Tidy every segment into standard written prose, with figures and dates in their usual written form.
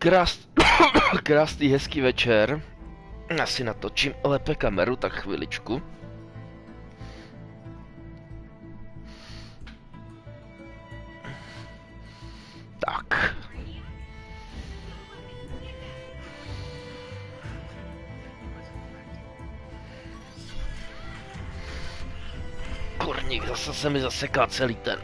Krás... Krásný, hezký večer. Já si natočím lépe kameru, tak chviličku. Tak. Kurník, zase se mi zaseká celý ten.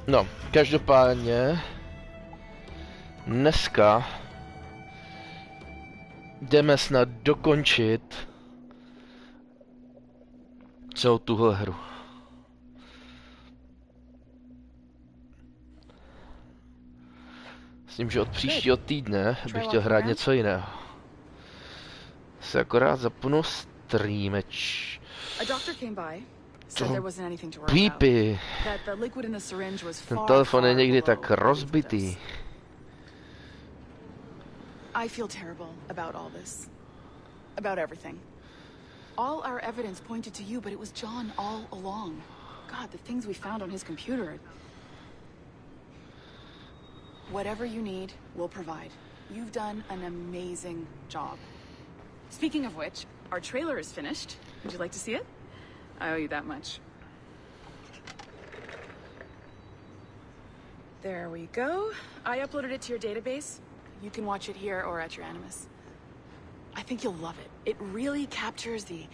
No, každopádně dneska jdeme snad dokončit celou tuhle hru. Myslím, že od příštího týdne bych chtěl hrát něco jiného. Se akorát zapnu streameč. Pípy. Ten telefon je někdy tak rozbitý. I feel terrible about all this. About everything. All our evidence pointed to you, but it was John all along. God, the things we found on his computer. Whatever you need, we'll provide. You've done an amazing job. Speaking of which, our trailer is finished. Would you like to see it? I owe you that much. There we go. I uploaded it to your database. You can watch it here or at your Animus. I think you'll love it. It really captures the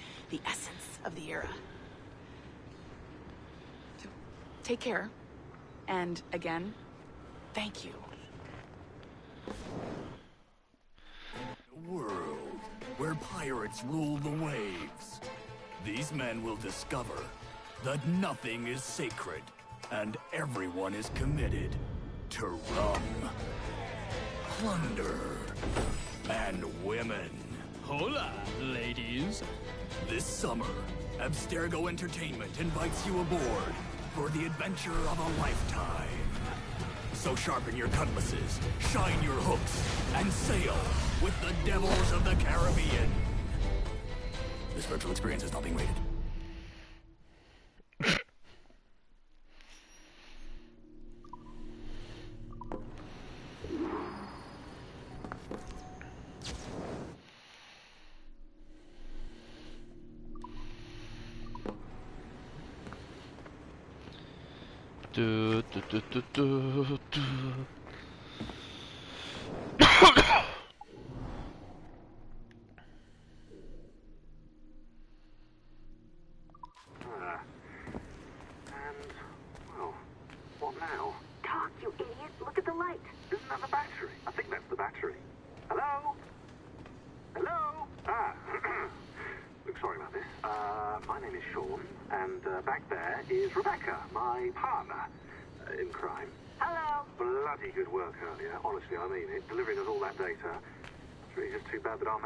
essence of the era. So, take care. And again, thank you. A world where pirates rule the waves. These men will discover that nothing is sacred and everyone is committed to rum, plunder, and women. Hola, ladies. This summer, Abstergo Entertainment invites you aboard for the adventure of a lifetime. So sharpen your cutlasses, shine your hooks, and sail with the devils of the Caribbean. This virtual experience is not being rated.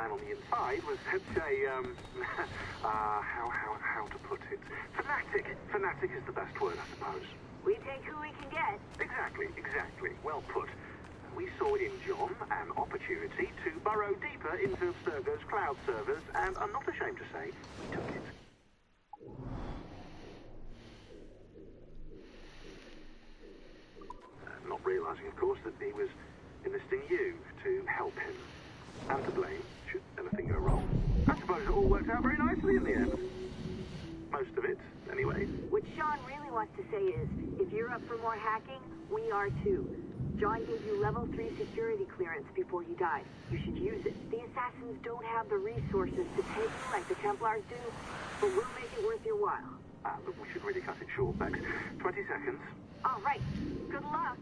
On the inside was such a, how to put it? Fanatic. Fanatic is the best word, I suppose. We take who we can get. Exactly. Well put. We saw in John an opportunity to burrow deeper into Abstergo's cloud servers, and I'm not ashamed to say, we took it. Not realizing, of course, that he was enlisting you to help him. And to blame, should anything go wrong. I suppose it all worked out very nicely in the end. Most of it, anyway. What Sean really wants to say is, if you're up for more hacking, we are too. John gave you level 3 security clearance before he died. You should use it. The Assassins don't have the resources to take you like the Templars do, but we'll make it worth your while. Look, we should really cut it short, Bex. 20 seconds. All right. Good luck.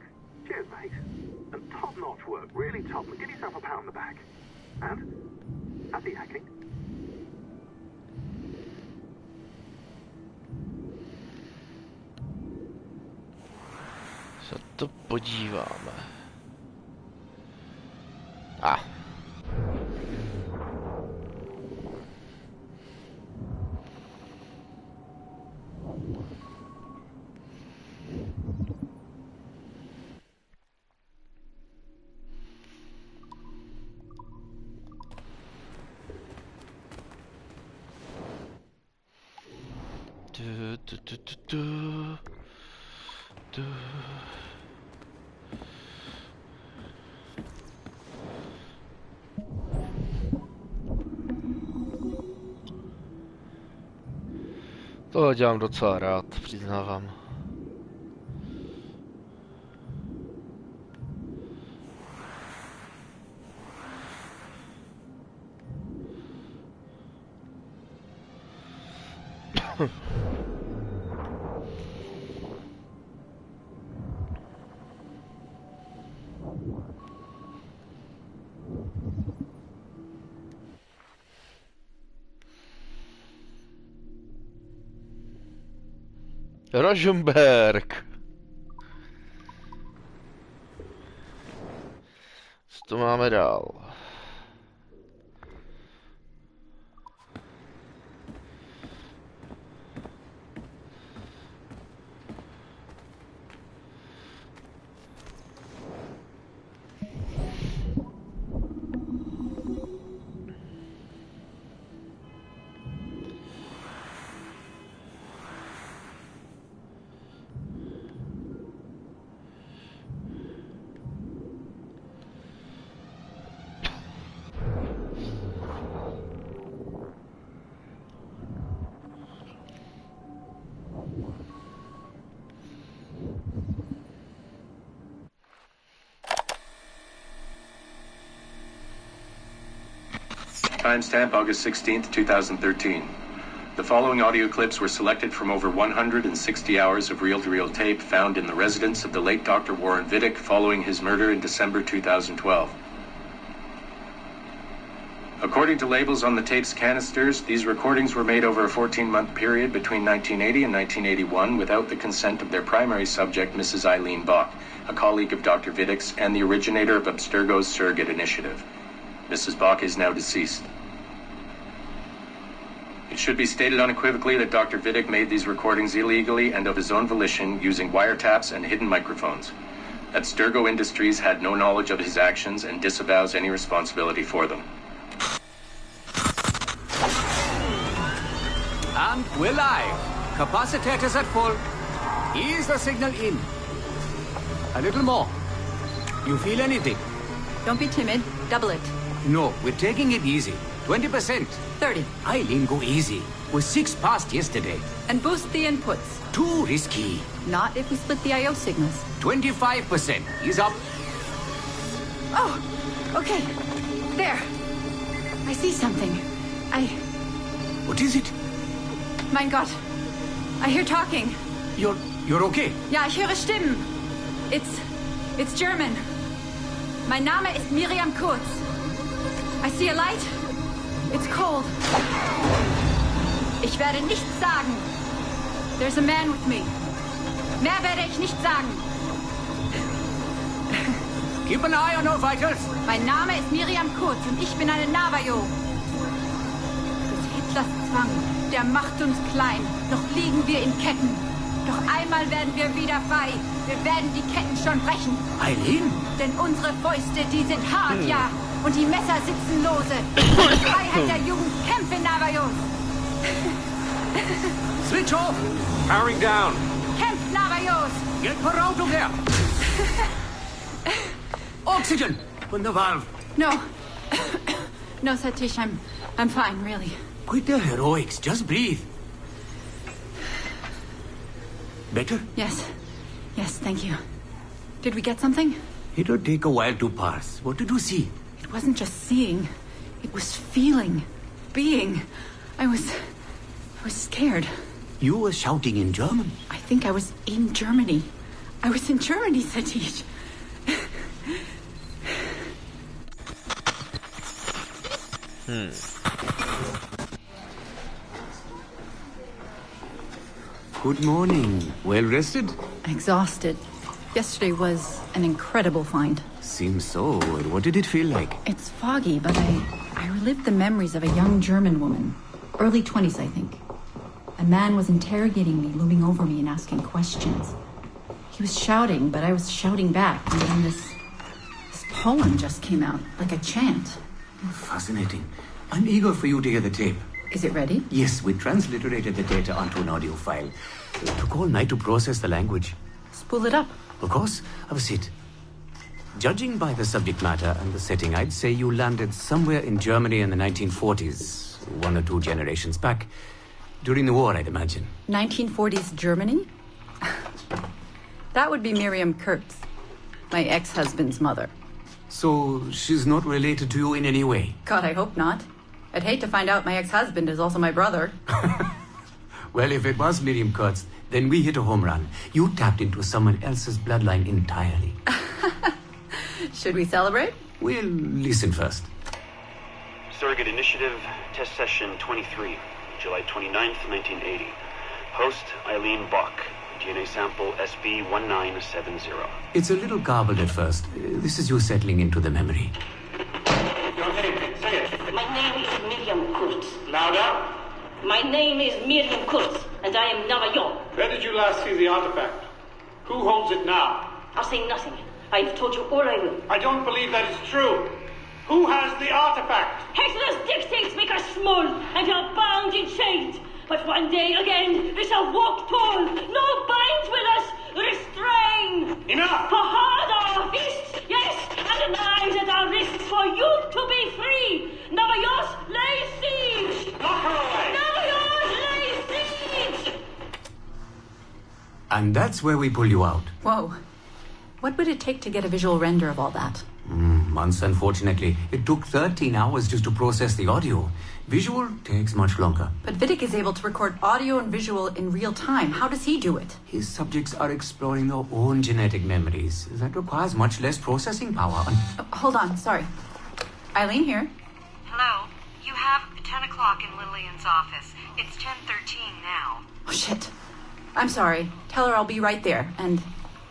Cheers, mate. And top-notch work. Really top. Give yourself a pat on the back. And happy hacking. Se to podíváme. To dělám docela rád, přiznávám. Rožmberg. Co to máme dál? Timestamp August 16th, 2013. The following audio clips were selected from over 160 hours of reel-to-reel tape found in the residence of the late Dr. Warren Vidic following his murder in December 2012. According to labels on the tape's canisters, these recordings were made over a 14-month period between 1980 and 1981 without the consent of their primary subject, Mrs. Eileen Bach, a colleague of Dr. Vidic's and the originator of Abstergo's surrogate initiative. Mrs. Bach is now deceased. It should be stated unequivocally that Dr. Vidic made these recordings illegally and of his own volition using wiretaps and hidden microphones. Abstergo Industries had no knowledge of his actions and disavows any responsibility for them. And we're live. Capacitor is at full. Ease the signal in. A little more. You feel anything? Don't be timid. Double it. No, we're taking it easy. 20%. 30. Eileen, go easy. We're 6 past yesterday. And boost the inputs. Too risky. Not if we split the I.O. signals. 25%. Ease up. Oh, okay. There. I see something. What is it? Mein Gott. I hear talking. You're okay? Ja, ich höre Stimmen. It's German. Mein Name ist Miriam Kurz. I see a light. It's cold. Ich werde nichts sagen. There's a man with me. Mehr werde ich nicht sagen. Keep an eye on our vitals. Mein Name ist Miriam Kurz und ich bin eine Navajo. Des Hitlers Zwang, der macht uns klein. Noch liegen wir in Ketten. Doch einmal werden wir wieder frei. Wir werden die Ketten schon brechen. Eileen? Denn unsere Fäuste, die sind hart, ja. Und die Messer sitzen lose. Die Freiheit der Jugend kämpfe, Navajos. Switch off. Powering down. Kämpft, Navajos. Get her out of there. Oxygen from the valve. No. No, Satish, I'm fine, really. Quit the heroics. Just breathe. Better? Yes. Yes, thank you. Did we get something? It'll take a while to pass. What did you see? It wasn't just seeing. It was feeling. Being. I was scared. You were shouting in German. I think I was in Germany. I was in Germany, Satish. Good morning. Well rested? Exhausted. Yesterday was an incredible find. Seems so. What did it feel like? It's foggy, but I relived the memories of a young German woman. Early 20s, I think. A man was interrogating me, looming over me and asking questions. He was shouting, but I was shouting back. And then this poem just came out, like a chant. Fascinating. I'm eager for you to hear the tape. Is it ready? Yes, we transliterated the data onto an audio file. It took all night to process the language. Spool it up. Of course. Have a seat. Judging by the subject matter and the setting, I'd say you landed somewhere in Germany in the 1940s, 1 or 2 generations back. During the war, I'd imagine. 1940s Germany? That would be Miriam Kurtz, my ex-husband's mother. So she's not related to you in any way? God, I hope not. I'd hate to find out my ex-husband is also my brother. Well, if it was Miriam Kurtz, then we hit a home run. You tapped into someone else's bloodline entirely. Should we celebrate? We'll listen first. Surrogate Initiative, Test Session 23, July 29th, 1980. Host, Eileen Bach. DNA sample SB1970. It's a little garbled at first. This is you settling into the memory. Your name, say it. My name is Miriam Kurtz. Louder. My name is Miriam Kurtz, and I am Navajo. Where did you last see the artifact? Who holds it now? I'll say nothing. I've told you all I will. I don't believe that is true. Who has the artifact? Hitler's dictates make us small, and are bound in chains. But one day again, we shall walk tall. No binds with us. Restrain. Enough. For hard our fists, yes, and the knives at our wrists for you to be free. Navajos lay siege. Lock her away. Navajos lay siege. And that's where we pull you out. Whoa. What would it take to get a visual render of all that? Months, unfortunately. It took 13 hours just to process the audio. Visual takes much longer. But Vidic is able to record audio and visual in real time. How does he do it? His subjects are exploring their own genetic memories. That requires much less processing power. Hold on, sorry. Eileen here. Hello. You have 10 o'clock in Lillian's office. It's 10:13 now. Oh, shit. I'm sorry. Tell her I'll be right there. And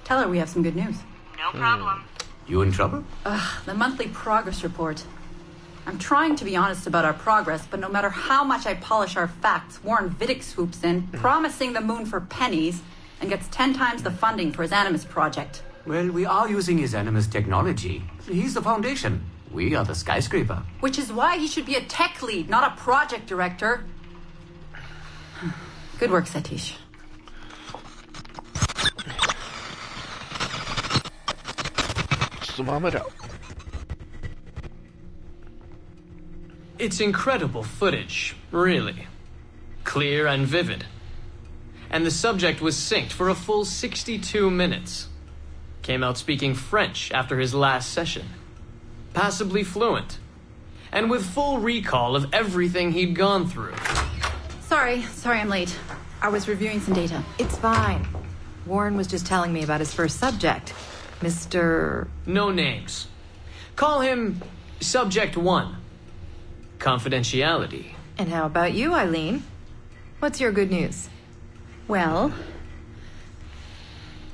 tell her we have some good news. No problem. You in trouble? The monthly progress report. I'm trying to be honest about our progress, but no matter how much I polish our facts, Warren Vidic swoops in, promising the moon for pennies, and gets 10 times the funding for his Animus project. Well, we are using his Animus technology. He's the foundation. We are the skyscraper. Which is why he should be a tech lead, not a project director. Good work, Satish. Co máme dál? It's incredible footage, really. Clear and vivid. And the subject was synced for a full 62 minutes. Came out speaking French after his last session. Passably fluent. And with full recall of everything he'd gone through. Sorry I'm late. I was reviewing some data. It's fine. Warren was just telling me about his first subject, Mr. No names. Call him Subject 1. Confidentiality. And how about you, Eileen? What's your good news? Well,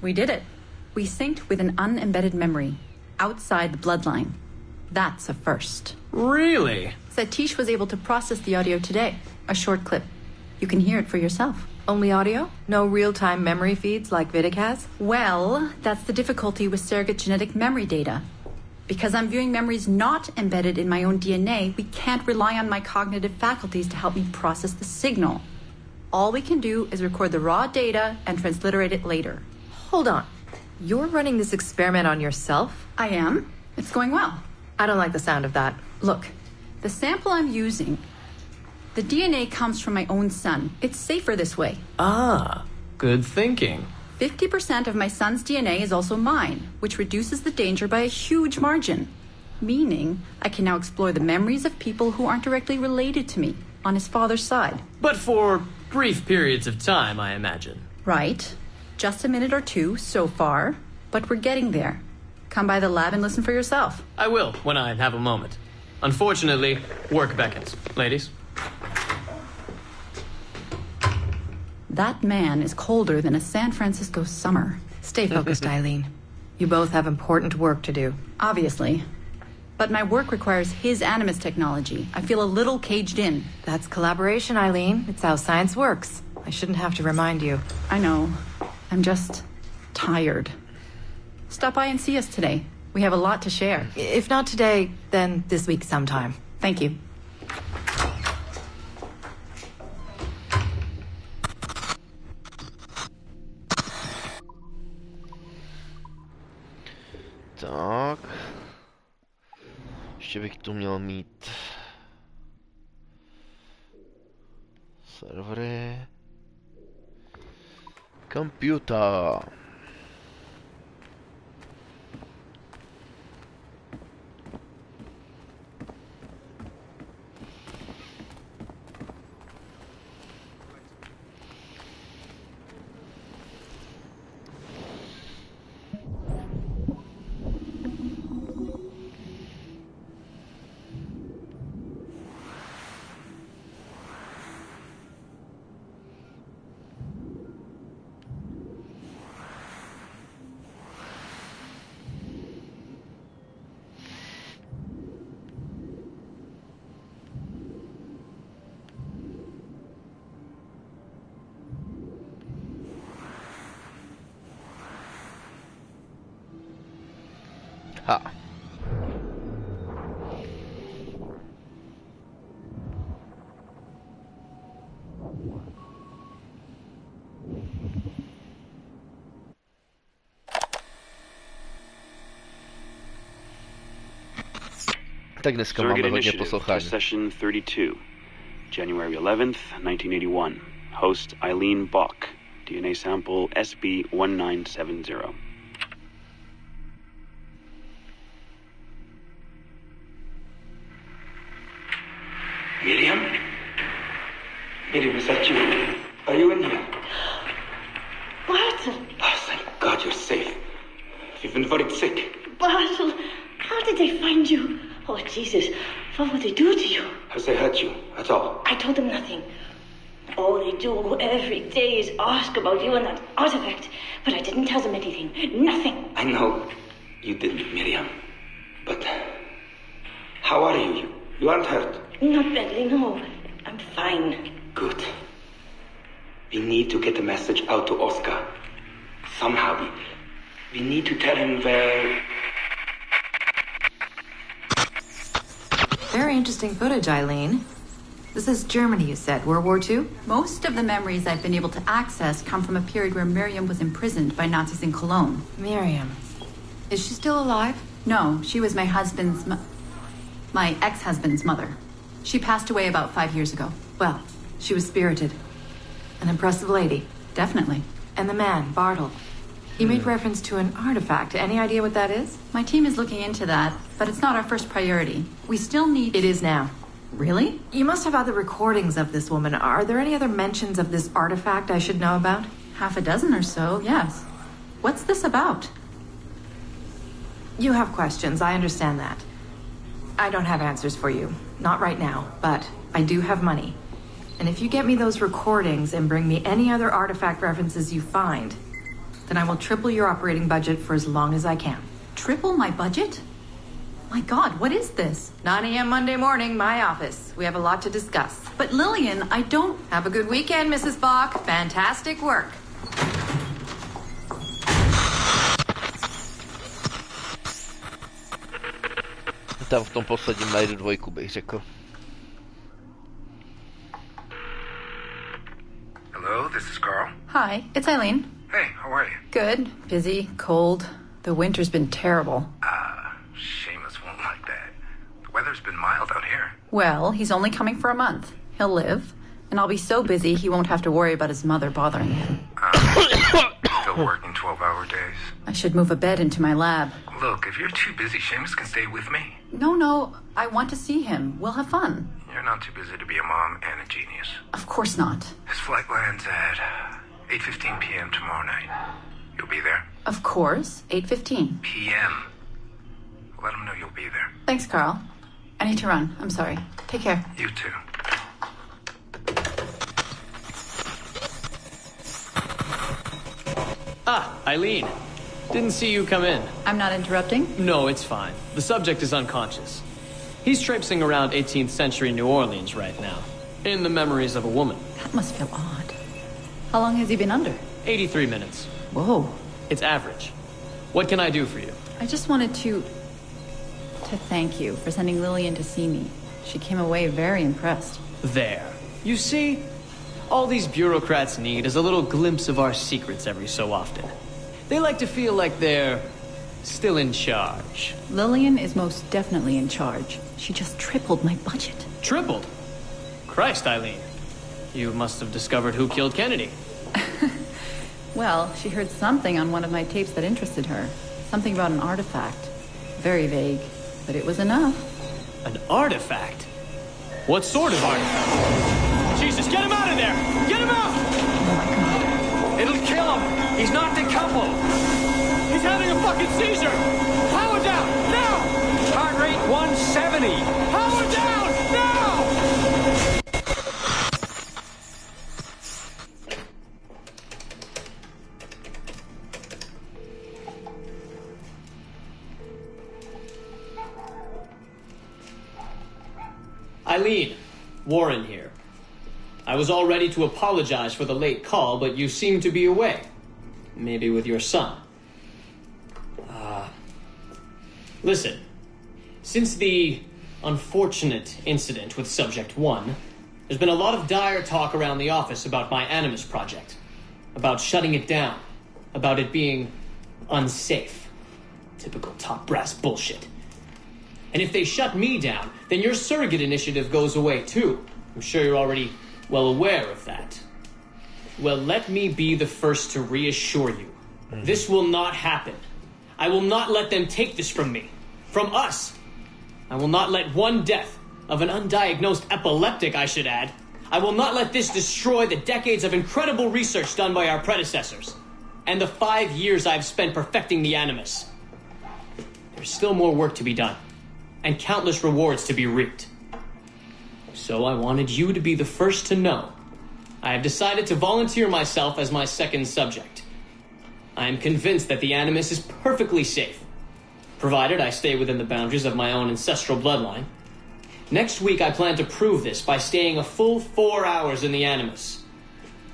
we did it. We synced with an unembedded memory outside the bloodline. That's a first. Really? Satish was able to process the audio today. A short clip. You can hear it for yourself. Only audio? No real-time memory feeds like Vidic has? Well, that's the difficulty with surrogate genetic memory data. Because I'm viewing memories not embedded in my own DNA, we can't rely on my cognitive faculties to help me process the signal. All we can do is record the raw data and transliterate it later. Hold on. You're running this experiment on yourself? I am. It's going well. I don't like the sound of that. Look, the sample I'm using, the DNA comes from my own son. It's safer this way. Ah, good thinking. 50% of my son's DNA is also mine, which reduces the danger by a huge margin. Meaning, I can now explore the memories of people who aren't directly related to me on his father's side. But for brief periods of time, I imagine. Right. Just a minute or two so far, but we're getting there. Come by the lab and listen for yourself. I will, when I have a moment. Unfortunately, work beckons. Ladies? That man is colder than a San Francisco summer. Stay focused, Eileen. You both have important work to do. Obviously. But my work requires his Animus technology. I feel a little caged in. That's collaboration, Eileen. It's how science works. I shouldn't have to remind you. I know. I'm just tired. Stop by and see us today. We have a lot to share. If not today, then this week sometime. Thank you. Tak. Ještě bych tu měl mít servery. Computer. Ha. Tak dneska máme hodně poslouchání. Session 32, January 11th, 1981. Host Eileen Bach. DNA sample SB1970. Miriam? Miriam, is that you? Are you in here? Bartle! Oh, thank God you're safe. You've been very sick. Bartle, how did they find you? Oh, Jesus, what would they do to you? Has they hurt you at all? I told them nothing. All they do every day is ask about you and that artifact. But I didn't tell them anything. Nothing. I know you didn't, Miriam. But how are you? You aren't hurt? Not badly, no. I'm fine. Good. We need to get the message out to Oscar. Somehow. We need to tell him where... Very interesting footage, Eileen. This is Germany, you said. World War II? Most of the memories I've been able to access come from a period where Miriam was imprisoned by Nazis in Cologne. Miriam. Is she still alive? No, she was my ex-husband's mother. She passed away about 5 years ago. Well, she was spirited. An impressive lady. Definitely. And the man, Bartle. He made reference to an artifact. Any idea what that is? My team is looking into that, but it's not our first priority. We still need... It is now. Really? You must have other recordings of this woman. Are there any other mentions of this artifact I should know about? Half a dozen or so, yes. What's this about? You have questions, I understand that. I don't have answers for you. Not right now, but I do have money. And if you get me those recordings and bring me any other artifact references you find, then I will triple your operating budget for as long as I can. Triple my budget? My God, what is this? 9 a.m. Monday morning, my office. We have a lot to discuss. But Lillian, I don't... Have a good weekend, Mrs. Bach. Fantastic work. Tam v tom posledním najdu dvojku, bych řekl. Hello, this is Carl. Hi, it's Eileen. Hey, how are you? Good. Busy, cold. The winter's been terrible. Seamus won't like that. The weather's been mild out here. Well, he's only coming for a month. He'll live. And I'll be so busy he won't have to worry about his mother bothering him. Still working 12-hour days. I should move a bed into my lab. Look, if you're too busy, Seamus can stay with me. No, I want to see him. We'll have fun. You're not too busy to be a mom and a genius. Of course not. His flight lands at 8:15 p.m. tomorrow night. You'll be there? Of course. 8:15 p.m. Let him know you'll be there. Thanks, Carl. I need to run. I'm sorry. Take care. You too. Ah, Eileen. Didn't see you come in. I'm not interrupting? No, it's fine. The subject is unconscious. He's traipsing around 18th century New Orleans right now, in the memories of a woman. That must feel odd. How long has he been under? 83 minutes. Whoa. It's average. What can I do for you? I just wanted to thank you for sending Lillian to see me. She came away very impressed. There. You see? All these bureaucrats need is a little glimpse of our secrets every so often. They like to feel like they're still in charge. Lillian is most definitely in charge. She just tripled my budget. Tripled? Christ, Eileen. You must have discovered who killed Kennedy. Well, she heard something on one of my tapes that interested her. Something about an artifact. Very vague, but it was enough. An artifact? What sort of artifact? Jesus, get him out of there! Get him out! Oh my god. It'll kill him! He's not decoupled! He's having a fucking seizure! Power down! Now! Heart rate 170! Power down! Now! Eileen, Warren here. I was all ready to apologize for the late call, but you seem to be away. Maybe with your son. Listen, since the unfortunate incident with Subject 1, there's been a lot of dire talk around the office about my Animus project. About shutting it down. About it being unsafe. Typical top brass bullshit. And if they shut me down, then your surrogate initiative goes away too. I'm sure you're already well aware of that. Well, let me be the first to reassure you. This will not happen. I will not let them take this from me. From us. I will not let one death of an undiagnosed epileptic, I should add. I will not let this destroy the decades of incredible research done by our predecessors. And the 5 years I've spent perfecting the Animus. There's still more work to be done. And countless rewards to be reaped. So I wanted you to be the first to know. I have decided to volunteer myself as my second subject. I am convinced that the Animus is perfectly safe, provided I stay within the boundaries of my own ancestral bloodline. Next week I plan to prove this by staying a full 4 hours in the Animus.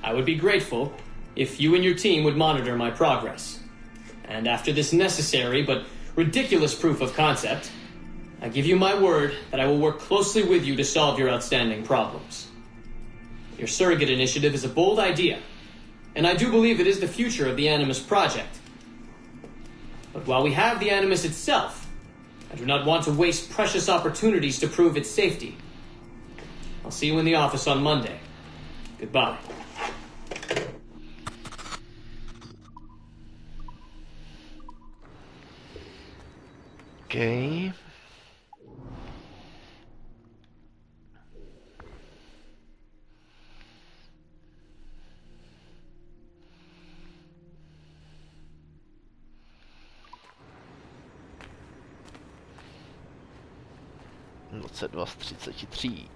I would be grateful if you and your team would monitor my progress. And after this necessary but ridiculous proof of concept, I give you my word that I will work closely with you to solve your outstanding problems. Your surrogate initiative is a bold idea, and I do believe it is the future of the Animus project. But while we have the Animus itself, I do not want to waste precious opportunities to prove its safety. I'll see you in the office on Monday. Goodbye. Okay. Dvacet dva z 33.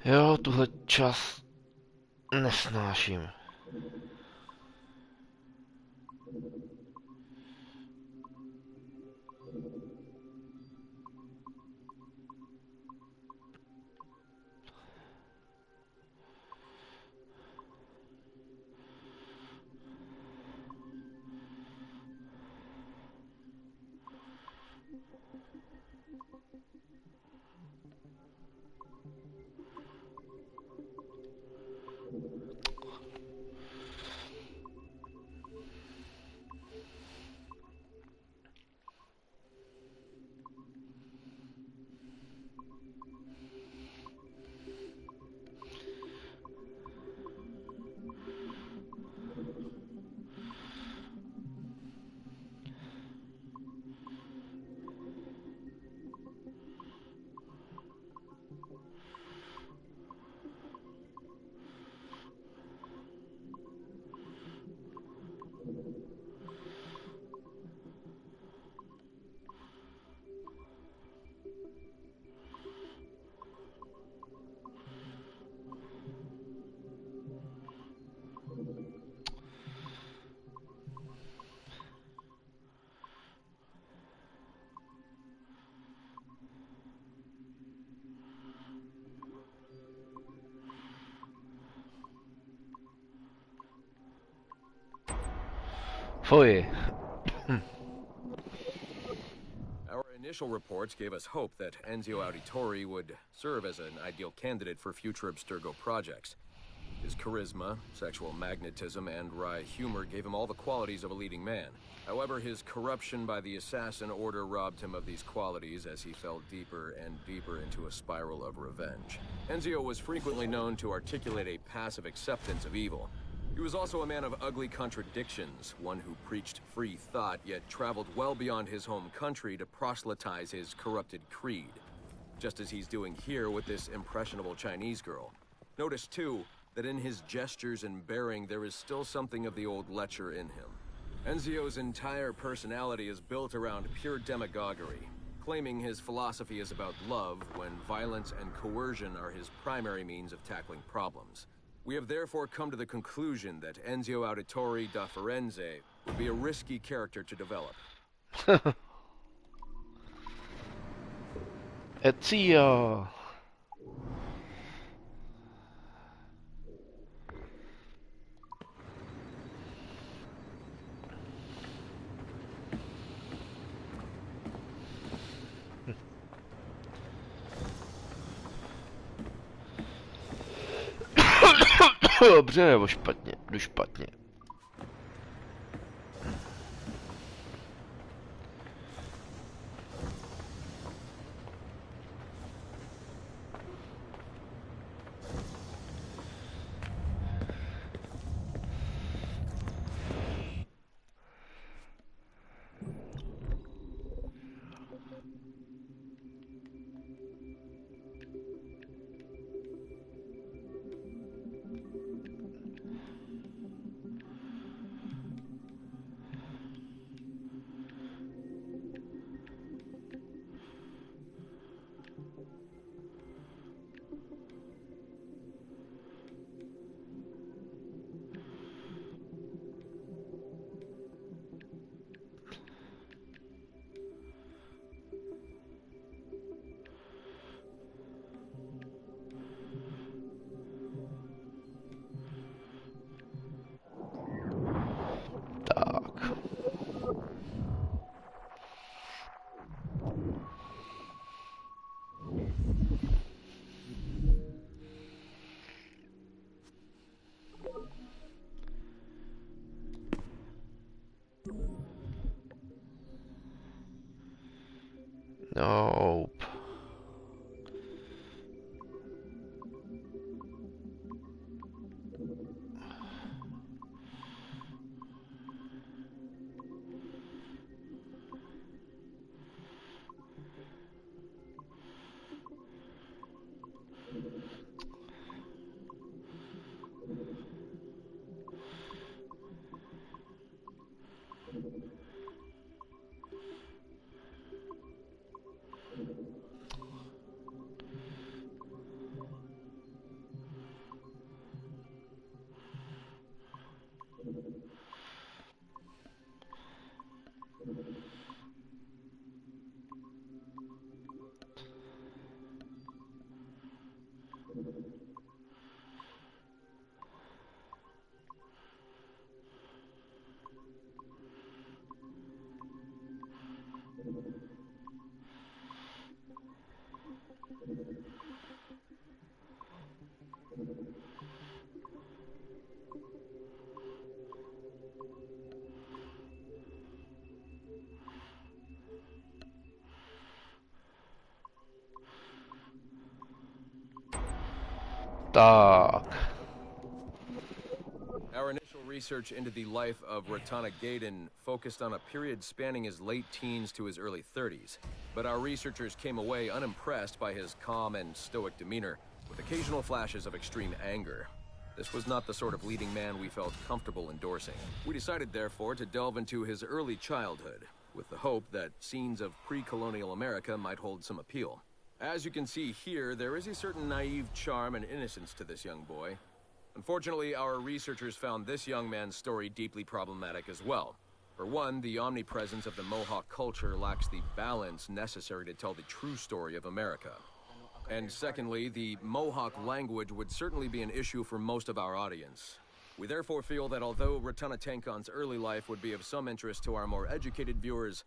Jo, tuhle čas nesnáším. Fuj. Our initial reports gave us hope that Enzio Auditore would serve as an ideal candidate for future Abstergo projects. His charisma, sexual magnetism, and wry humor gave him all the qualities of a leading man. However, his corruption by the Assassin Order robbed him of these qualities as he fell deeper and deeper into a spiral of revenge. Enzio was frequently known to articulate a passive acceptance of evil. He was also a man of ugly contradictions, one who preached free thought, yet traveled well beyond his home country to proselytize his corrupted creed. Just as he's doing here with this impressionable Chinese girl. Notice, too, that in his gestures and bearing there is still something of the old lecher in him. Enzio's entire personality is built around pure demagoguery, claiming his philosophy is about love when violence and coercion are his primary means of tackling problems. We have therefore come to the conclusion that Enzio Auditore da Firenze would be a risky character to develop. Ezio. Dobře nebo špatně? Jdu špatně. Nope. Tak. Our initial research into the life of Ratana Gaiden focused on a period spanning his late teens to his early 30s. But our researchers came away unimpressed by his calm and stoic demeanor, with occasional flashes of extreme anger. This was not the sort of leading man we felt comfortable endorsing. We decided, therefore, to delve into his early childhood, with the hope that scenes of pre-colonial America might hold some appeal. As you can see here, there is a certain naive charm and innocence to this young boy. Unfortunately, our researchers found this young man's story deeply problematic as well. For one, the omnipresence of the Mohawk culture lacks the balance necessary to tell the true story of America. And secondly, the Mohawk language would certainly be an issue for most of our audience. We therefore feel that although Ratana Tankon's early life would be of some interest to our more educated viewers,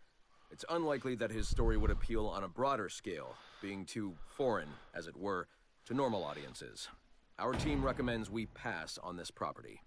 it's unlikely that his story would appeal on a broader scale, being too foreign, as it were, to normal audiences. Our team recommends we pass on this property.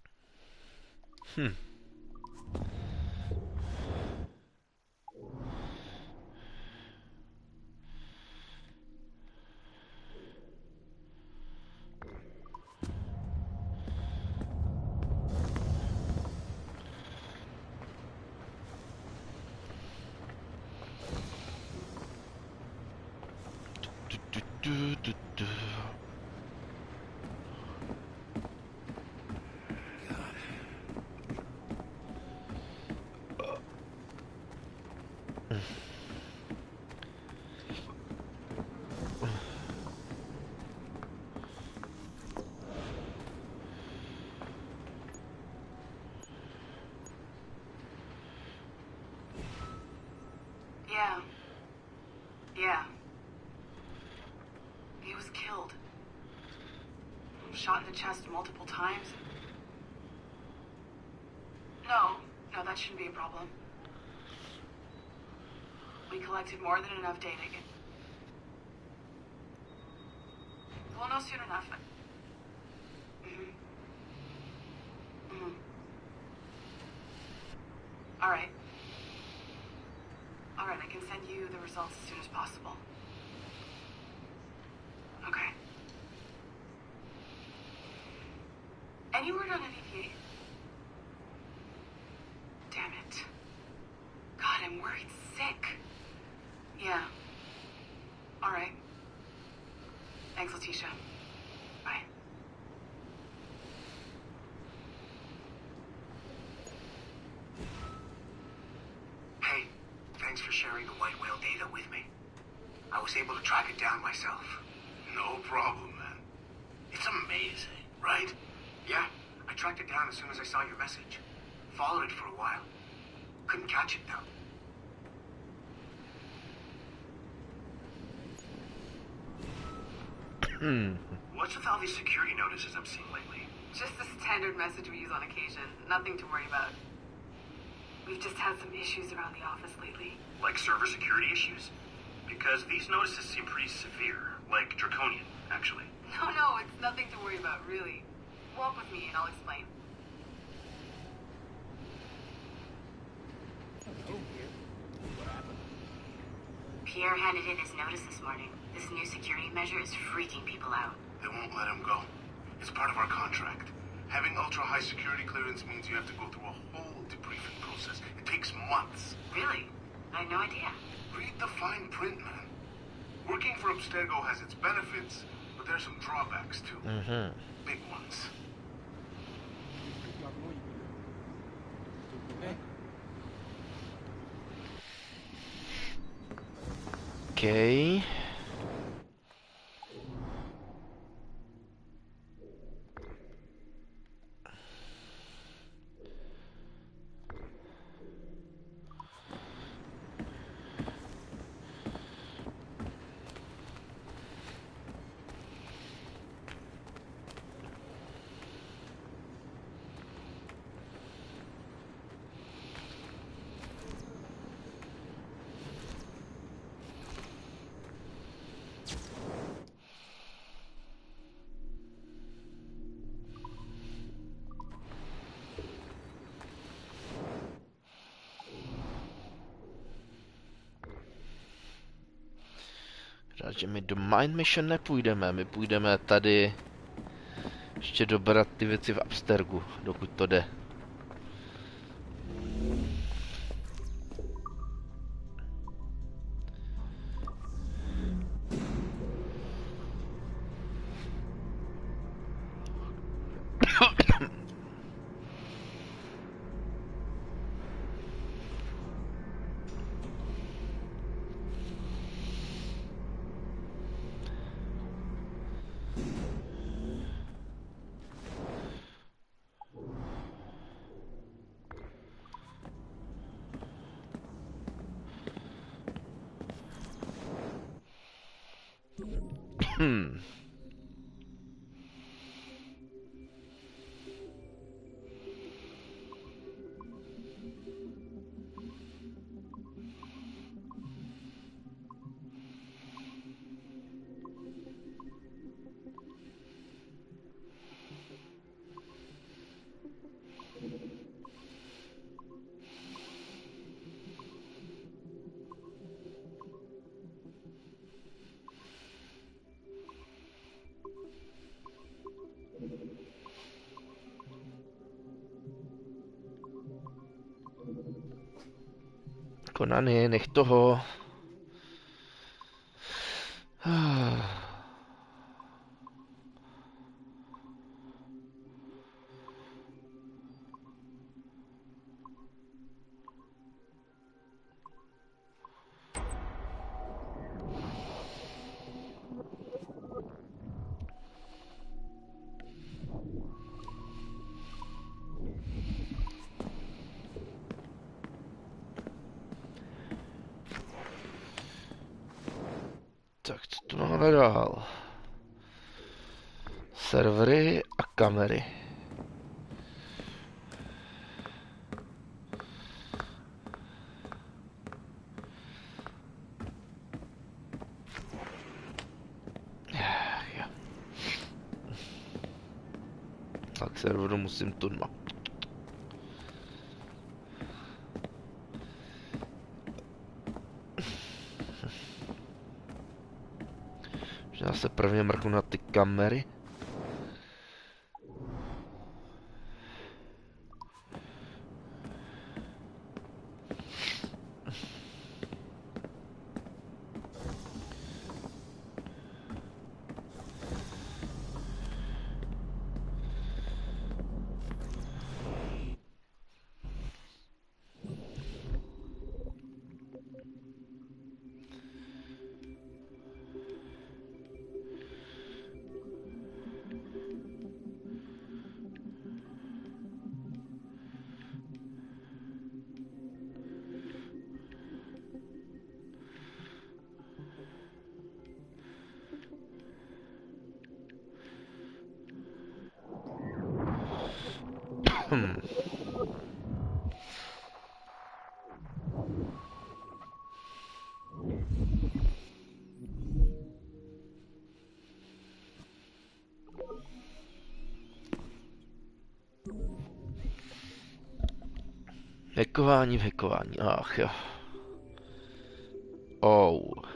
Yeah. He was killed. Shot in the chest multiple times. No, that shouldn't be a problem. We collected more than enough data. We'll know soon enough. All right, I can send you the results as soon as possible. Okay. Any word on NEPA? Damn it. God, I'm worried sick. Yeah. All right. Thanks, Letitia. Bye. Hey, thanks for sharing the white whale data with me. I was able to track it down myself. No problem, man. It's amazing, right? Yeah, I tracked it down as soon as I saw your message. Followed it for a while. Couldn't catch it, though. What's with all these security notices I'm seeing lately? Just the standard message we use on occasion. Nothing to worry about. We've just had some issues around the office lately. Like server security issues? Because these notices seem pretty severe. Like draconian, actually. No, it's nothing to worry about, really. Walk with me and I'll explain. Pierre handed in his notice this morning. This new security measure is freaking people out. They won't let him go. It's part of our contract. Having ultra-high security clearance means you have to go through a whole debriefing process. It takes months. Really? I had no idea. Read the fine print, man. Working for Abstergo has its benefits, but there's some drawbacks, too. Big ones. Okay. Takže my do Mind Mission nepůjdeme, my půjdeme tady ještě dobrat ty věci v Abstergu, dokud to jde. Konany, nech toho. Tak co tu máme dál? Servery a kamery. Tak serveru musím tunma. Já se prvně mrknu na ty kamery. Hackování v hackování, ach jo. Oh.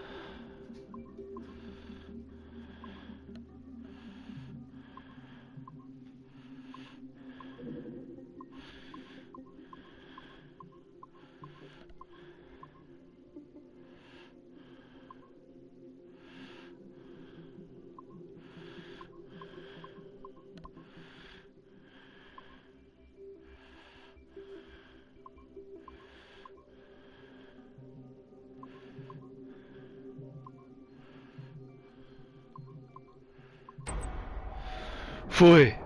Fuj,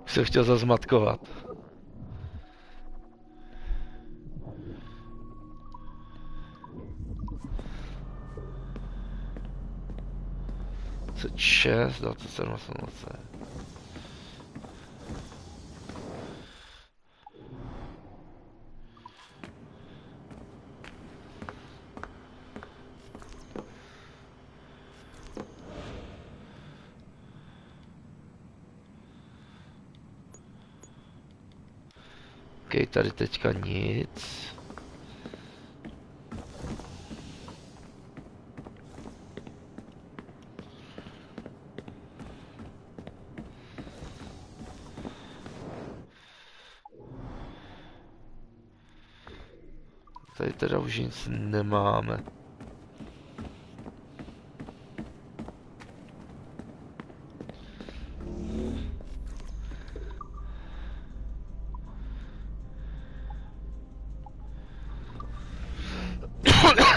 už jsem chtěl zazmatkovat. Co 6, 27, 18. OK, tady teďka nic. Tady teda už nic nemáme.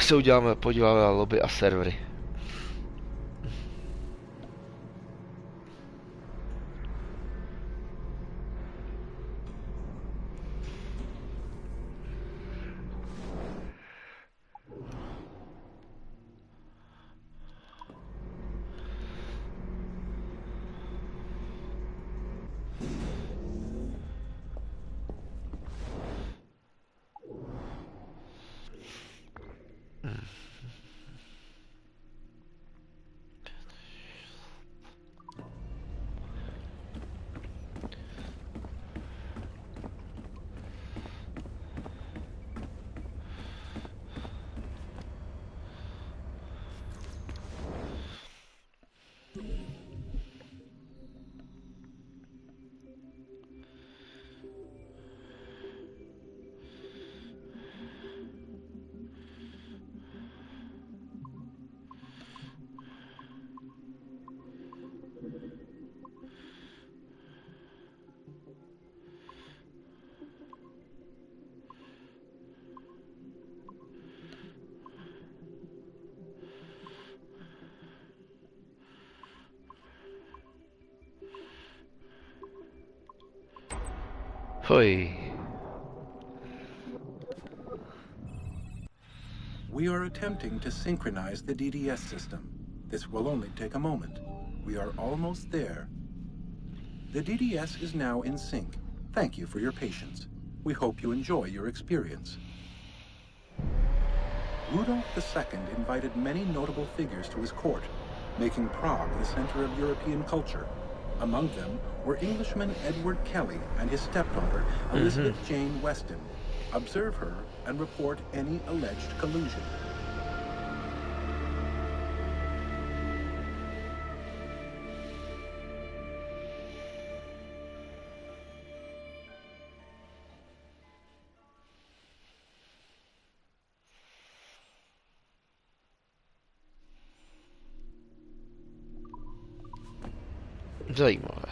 Se podíváme na lobby a servery. Hoj. We are attempting to synchronize the DDS system. This will only take a moment. We are almost there. The DDS is now in sync. Thank you for your patience. We hope you enjoy your experience. Rudolf II invited many notable figures to his court, making Prague the center of European culture. Among them were Englishman Edward Kelly and his stepdaughter, Elizabeth Jane Weston. Observe her and report any alleged collusion. Zajímavé.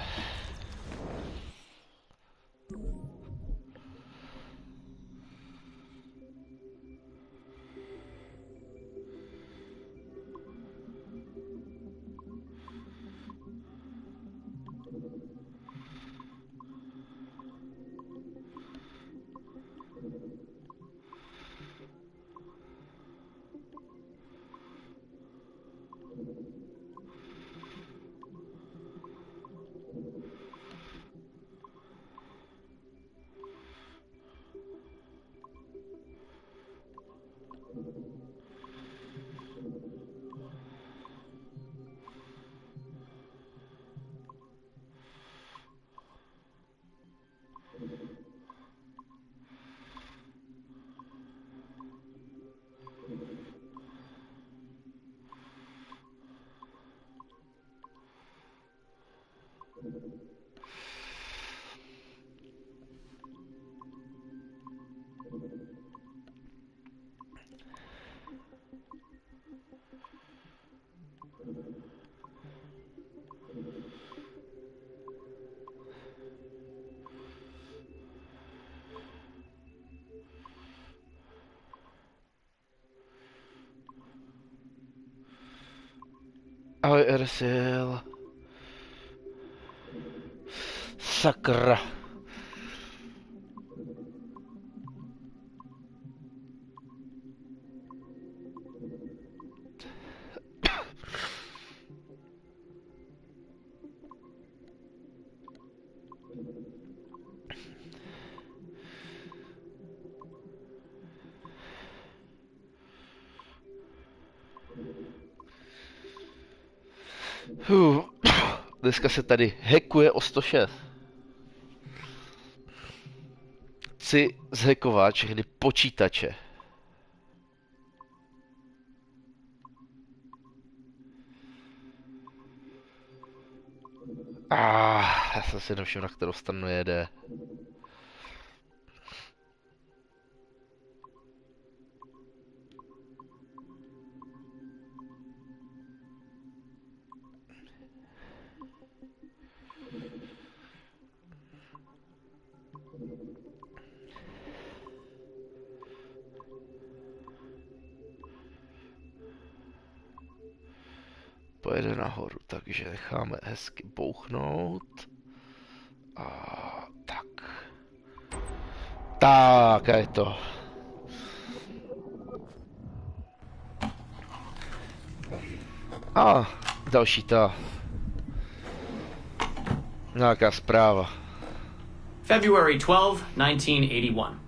Ahoj, Ersil. Sakra. Dneska se tady hackuje o 106. Chci zhackovat všechny počítače. Já jsem si nevšiml, na kterou stranu jede. Pojede nahoru, takže necháme hezky bouchnout. A tak. Tak, a je to. A další ta. Nějaká zpráva. February 12, 1981.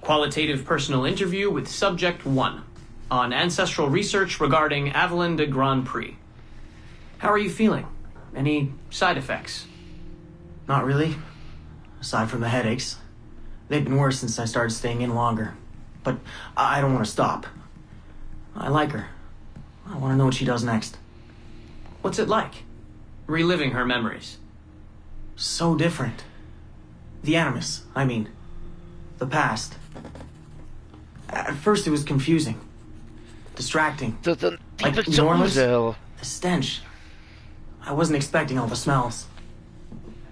Qualitative personal interview with Subject 1 on ancestral research regarding Avalon de Grand Prix. How are you feeling? Any side effects? Not really. Aside from the headaches. They've been worse since I started staying in longer. But I don't want to stop. I like her. I want to know what she does next. What's it like? Reliving her memories. So different. The Animus, I mean. The past. At first it was confusing. Distracting. Like enormous. The stench. I wasn't expecting all the smells.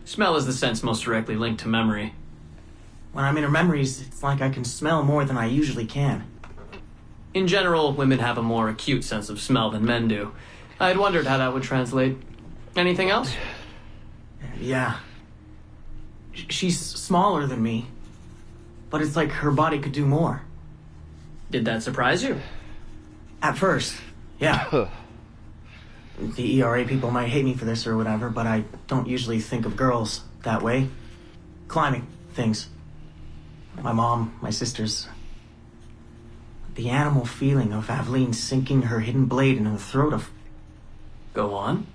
Smell is the sense most directly linked to memory. When I'm in her memories, it's like I can smell more than I usually can. In general, women have a more acute sense of smell than men do. I'd wondered how that would translate. Anything else? Yeah. she's smaller than me, but it's like her body could do more. Did that surprise you? At first, yeah. The ERA people might hate me for this or whatever, but I don't usually think of girls that way. Climbing things. My mom, my sisters. The animal feeling of Aveline sinking her hidden blade into the throat of... Go on.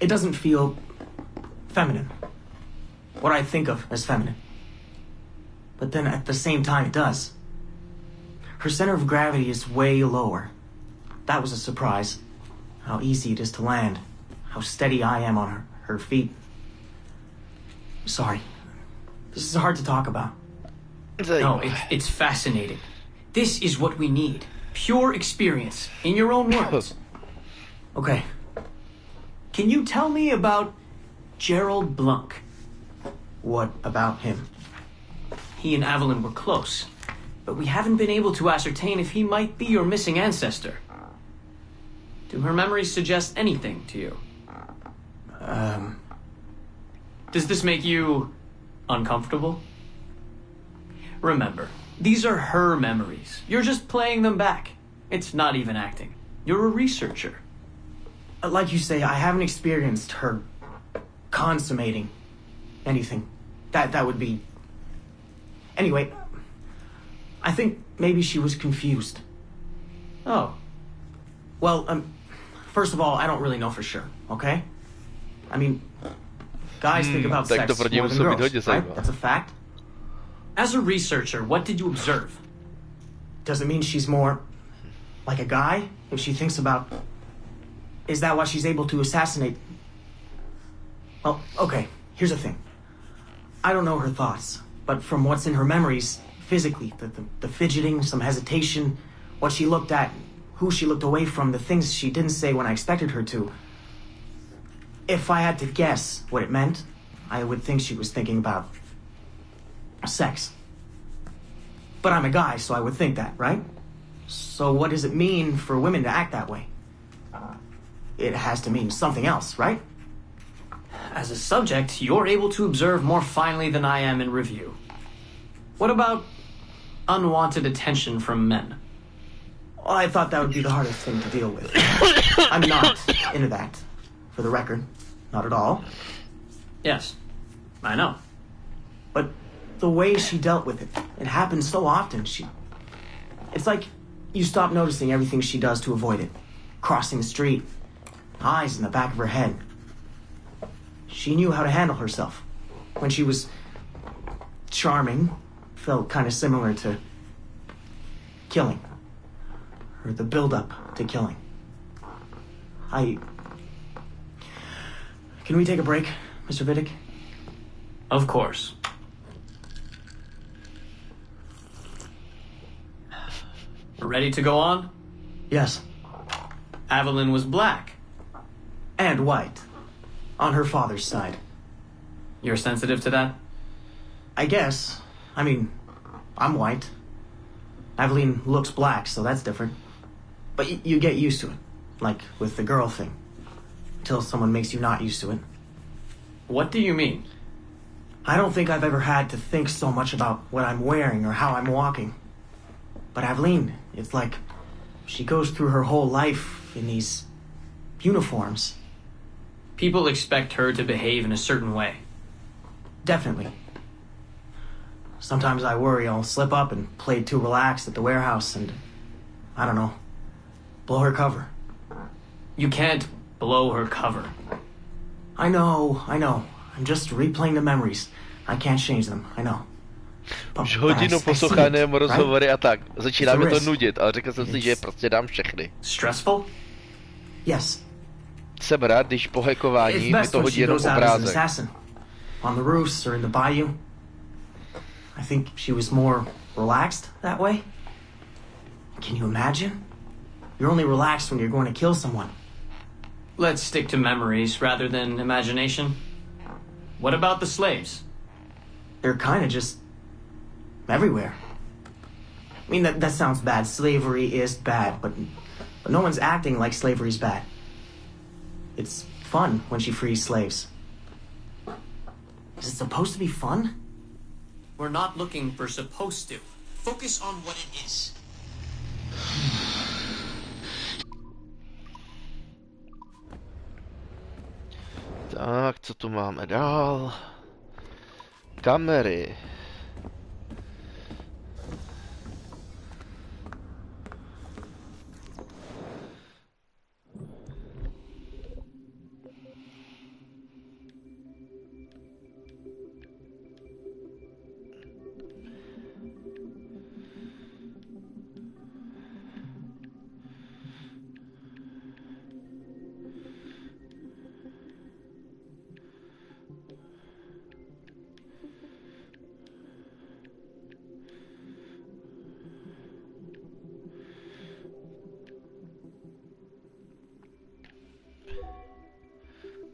It doesn't feel feminine. What I think of as feminine. But then at the same time it does. Her center of gravity is way lower. That was a surprise. How easy it is to land. How steady I am on her feet. Sorry. This is hard to talk about. No, it's fascinating. This is what we need. Pure experience, in your own words. Okay. Can you tell me about Gerald Blanc? What about him? He and Aveline were close, but we haven't been able to ascertain if he might be your missing ancestor. Do her memories suggest anything to you? Does this make you uncomfortable? Remember, these are her memories. You're just playing them back. It's not even acting. You're a researcher. Like you say, I haven't experienced her consummating anything. That would be... Anyway, I think maybe she was confused. Oh. Well, first of all, I don't really know for sure, okay? I mean, guys think about sex more than girls, right? That's a fact. As a researcher, what did you observe? Does it mean she's more like a guy if she thinks about... Is that why she's able to assassinate? Well, okay, here's the thing. I don't know her thoughts, but from what's in her memories, physically, the fidgeting, some hesitation, what she looked at, who she looked away from, the things she didn't say when I expected her to. If I had to guess what it meant, I would think she was thinking about sex. But I'm a guy, so I would think that, right? So what does it mean for women to act that way? It has to mean something else, right? As a subject, you're able to observe more finely than I am in review. What about unwanted attention from men? Well, I thought that would be the hardest thing to deal with. I'm not into that, for the record. Not at all. Yes, I know. But the way she dealt with it, it happens so often. It's like you stop noticing everything she does to avoid it. Crossing the street, eyes in the back of her head. She knew how to handle herself. When she was charming, felt kind of similar to killing. Or the build-up to killing. Can we take a break, Mr. Vidic? Of course. Ready to go on? Yes. Aveline was black. And white. On her father's side. You're sensitive to that? I guess. I mean, I'm white. Aveline looks black, so that's different. But you get used to it. Like with the girl thing. Until someone makes you not used to it. What do you mean? I don't think I've ever had to think so much about what I'm wearing or how I'm walking. But Aveline, it's like she goes through her whole life in these uniforms. People expect her to behave in a certain way. Definitely. Sometimes I worry I'll slip up and play too relaxed at the warehouse and, I don't know, blow her cover. You can't blow her cover. I know. I'm just replaying the memories. I can't change them, I know. Už hodinu poslouchané rozhovory a tak. Začíná mi to nudit, ale řekl jsem si, že prostě dám všechny. Stressful? Yes. Jsem rád, když po hackování mi to hodí jenom obrázek. Assassin. On the roofs or in the bayou. I think she was more relaxed that way. Can you imagine? You're only relaxed when you're going to kill someone. Let's stick to memories rather than imagination. What about the slaves? They're kind of just everywhere. I mean, that sounds bad. Slavery is bad, but no one's acting like slavery's bad. It's fun when she frees slaves. Is it supposed to be fun? We're not looking for supposed to. Focus on what it is. Tak, co tu máme dál? Kamery.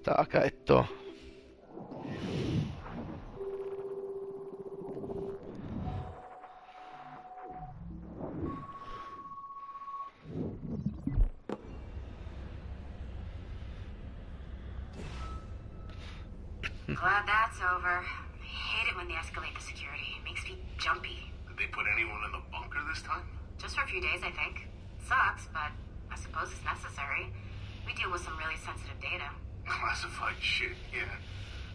Tak a je to. Glad that's over. I hate it when they escalate the security. It makes me jumpy. Did they put anyone in the bunker this time? Just for a few days, I think. Sucks, but I suppose it's necessary. We deal with some really sensitive data. Classified shit, yeah.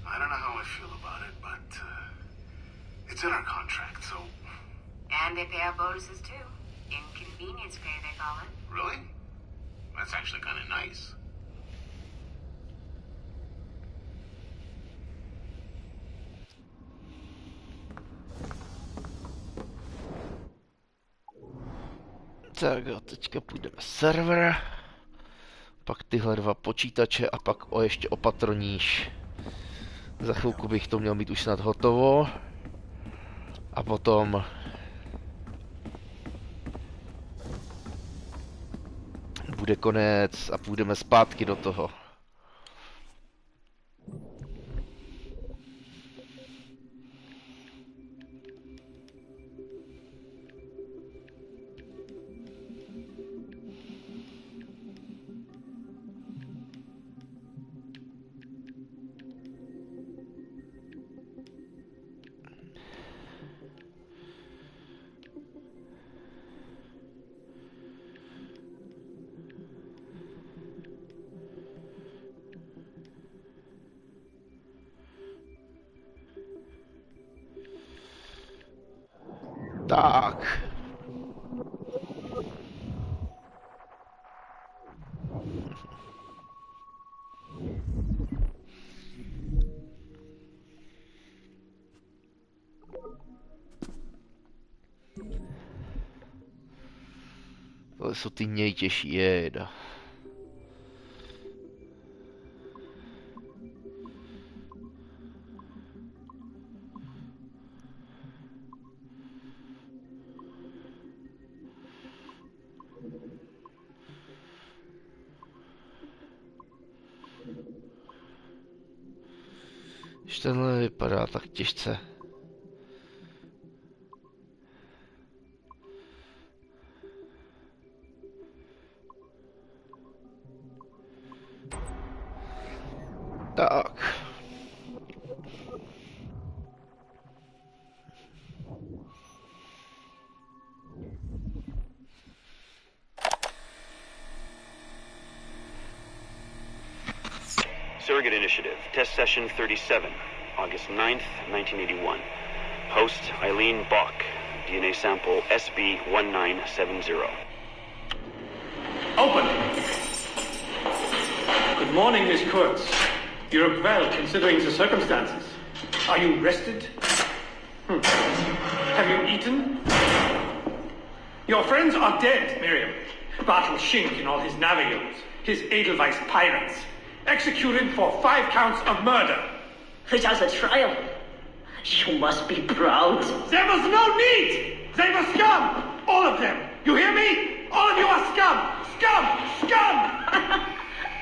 I don't know how I feel about it, but it's in our contract, so... And they pay out bonuses, too. Inconvenience pay, they call it. Really? That's actually kind of nice. Tak jo, teďka půjdeme server, pak tyhle dva počítače a pak ještě opatroníž. Za chvilku bych to měl mít už snad hotovo. A potom bude konec a půjdeme zpátky do toho. Tak. Tohle jsou ty nejtěžší jeda. Když tenhle vypadá tak těžce. Tak. Surrogate Initiative, Test Session 37, August 9th, 1981. Host Eileen Bach, DNA sample SB1970. Open! Good morning, Miss Kurtz. You look well, considering the circumstances. Are you rested? Have you eaten? Your friends are dead, Miriam. Bartel Schink and all his Navajos, his Edelweiss pirates. Executed for 5 counts of murder. Without a trial. You must be proud. There was no need! They were scum! All of them! You hear me? All of you are scum! Scum! Scum!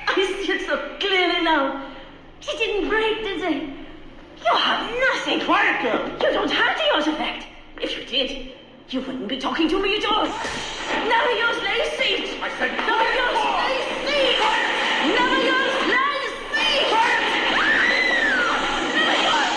I see it so clearly now. She didn't break, did they? You have nothing. Quiet, girl! You don't have the artifact. If you did, you wouldn't be talking to me at all. Never use lay seat. I said never use lay seat. Never use lay seat. Never use.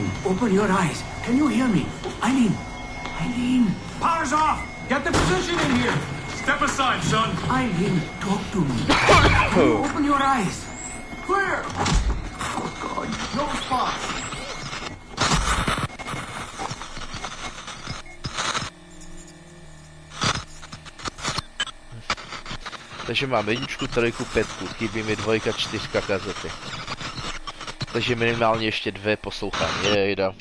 Eileen, open your eyes. Can you hear me? Eileen! Eileen! Power's off! Get the position in here! Step aside, son! Eileen, talk to me. Can you open your eyes? Clear! Oh, God. No spots! Takže mám 1, 3, 5, chybí mi 2, 4 kazety. Takže minimálně ještě 2 poslouchání, jejda.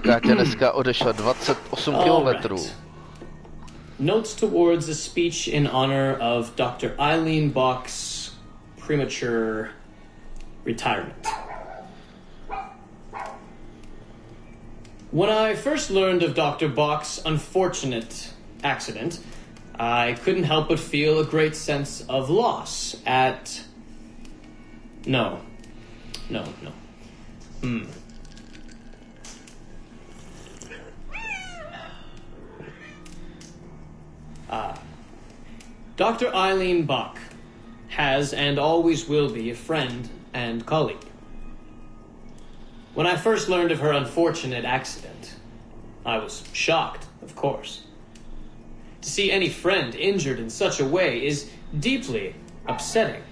Káťa dneska odešla 28 kilometrů. Notes towards a speech in honor of Dr. Eileen Bock's premature retirement. When I first learned of Dr. Bock's unfortunate accident, I couldn't help but feel a great sense of loss at... No. Dr. Eileen Bock has and always will be a friend and colleague. When I first learned of her unfortunate accident, I was shocked, of course. To see any friend injured in such a way is deeply upsetting.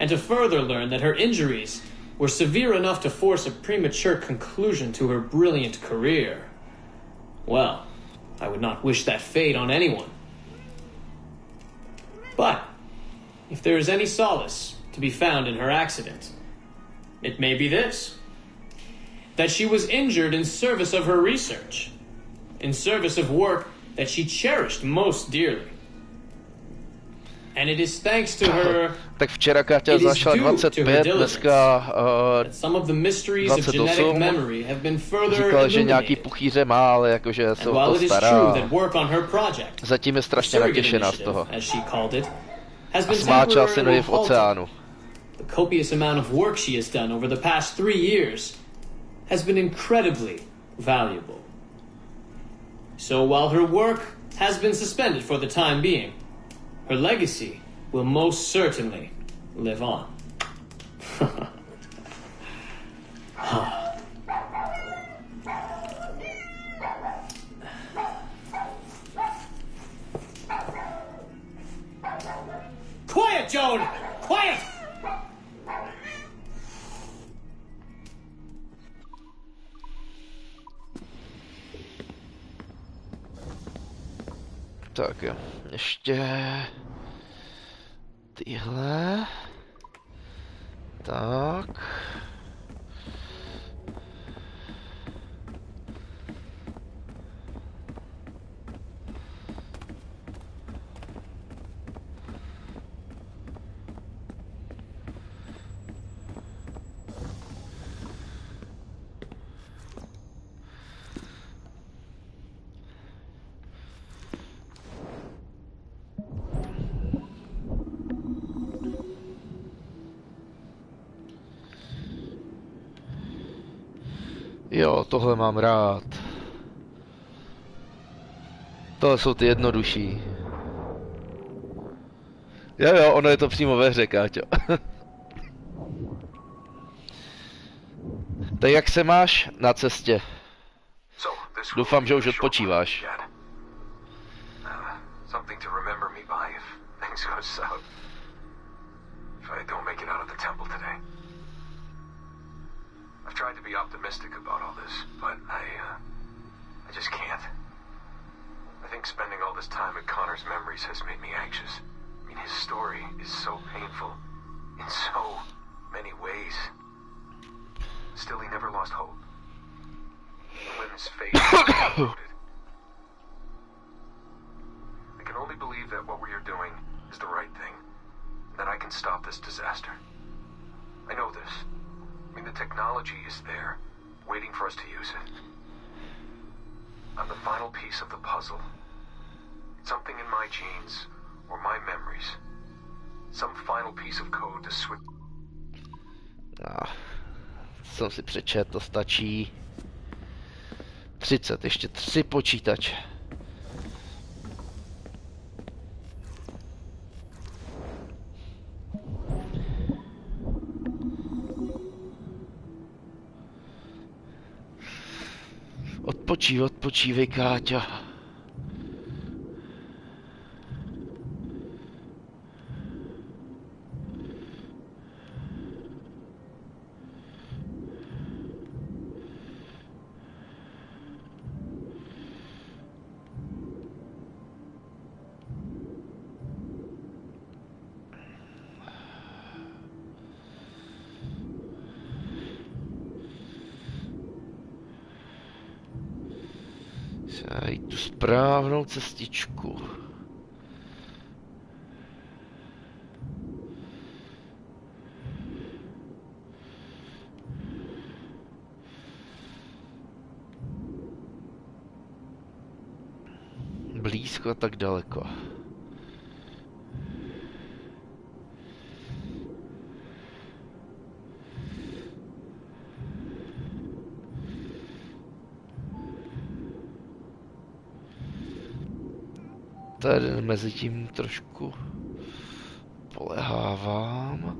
And to further learn that her injuries were severe enough to force a premature conclusion to her brilliant career, well, I would not wish that fate on anyone. But if there is any solace to be found in her accident, it may be this: that she was injured in service of her research, in service of work that she cherished most dearly. And it is thanks to her. Tak včera Káťa zašla 25, dneska 28. Říkala, že nějaký puchýře má, ale jakože se o to stará. Zatím je strašně natěšená z toho. A smáčela si nohy v oceánu. The copious amount of work she has done over the past 3 years has been incredibly valuable. So while her work has been suspended for the time being, her legacy will most certainly live on. Quiet, Joan! Quiet! Tak jo, ještě tyhle. Tak. Jo, tohle mám rád. Tohle jsou ty jednodušší. Jo, ono je to přímo ve hře, Káťo. Tak jak se máš na cestě? Doufám, že už odpočíváš. I've tried to be optimistic about all this, but I just can't. I think spending all this time in Connor's memories has made me anxious. I mean, his story is so painful in so many ways. Still, he never lost hope. When his fate exploded. I can only believe that what we are doing is the right thing, and that I can stop this disaster. I know this. I mean, the technology is there, waiting for us to use it. I'm the final piece of the puzzle. Something in my genes, or my memories. Some final piece of code to switch. jsem si přečet, to stačí. 30, ještě 3 počítače. Odpočívej, Káťa. Najít tu správnou cestičku. Blízko a tak daleko. Tady mezi tím trošku polehávám.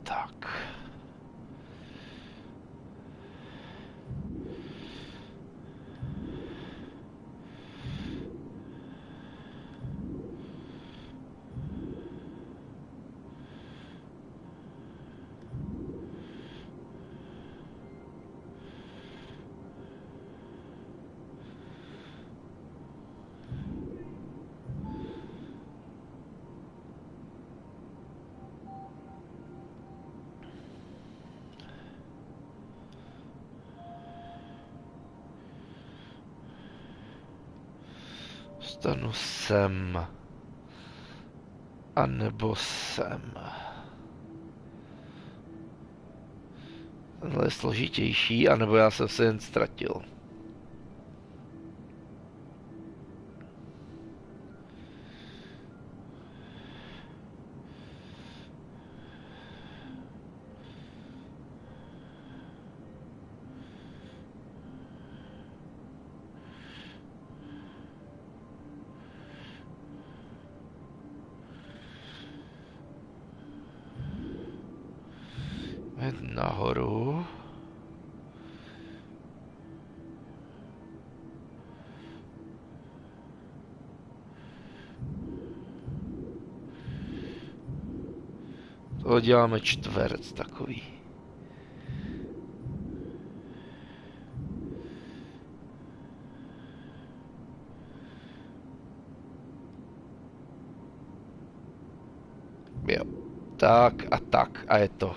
Tak. Stanu sem. A nebo sem. Tenhle je složitější, anebo já jsem se jen ztratil. Nahoru. To děláme čtverec takový. Jo. Tak a je to.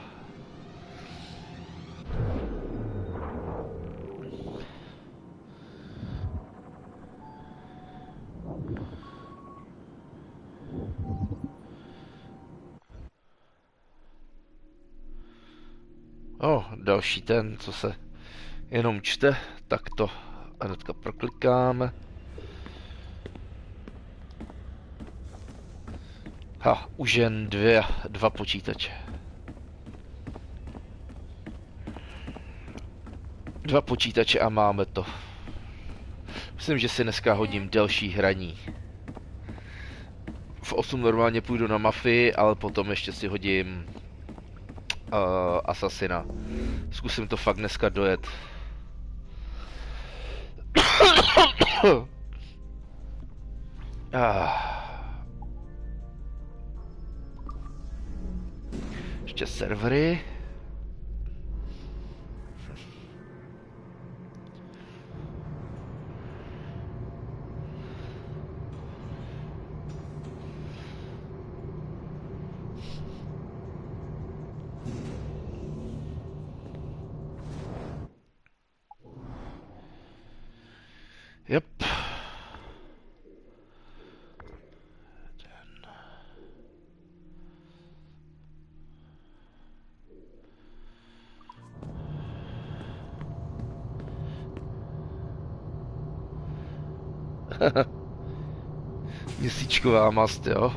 Další ten, co se jenom čte, tak to hnedka proklikáme. Už jen dva počítače. Dva počítače a máme to. Myslím, že si dneska hodím delší hraní. V 8 normálně půjdu na mafii, ale potom ještě si hodím Asasina. Zkusím to fakt dneska dojet. Ještě servery. Yep. Měsíčková mast, jo?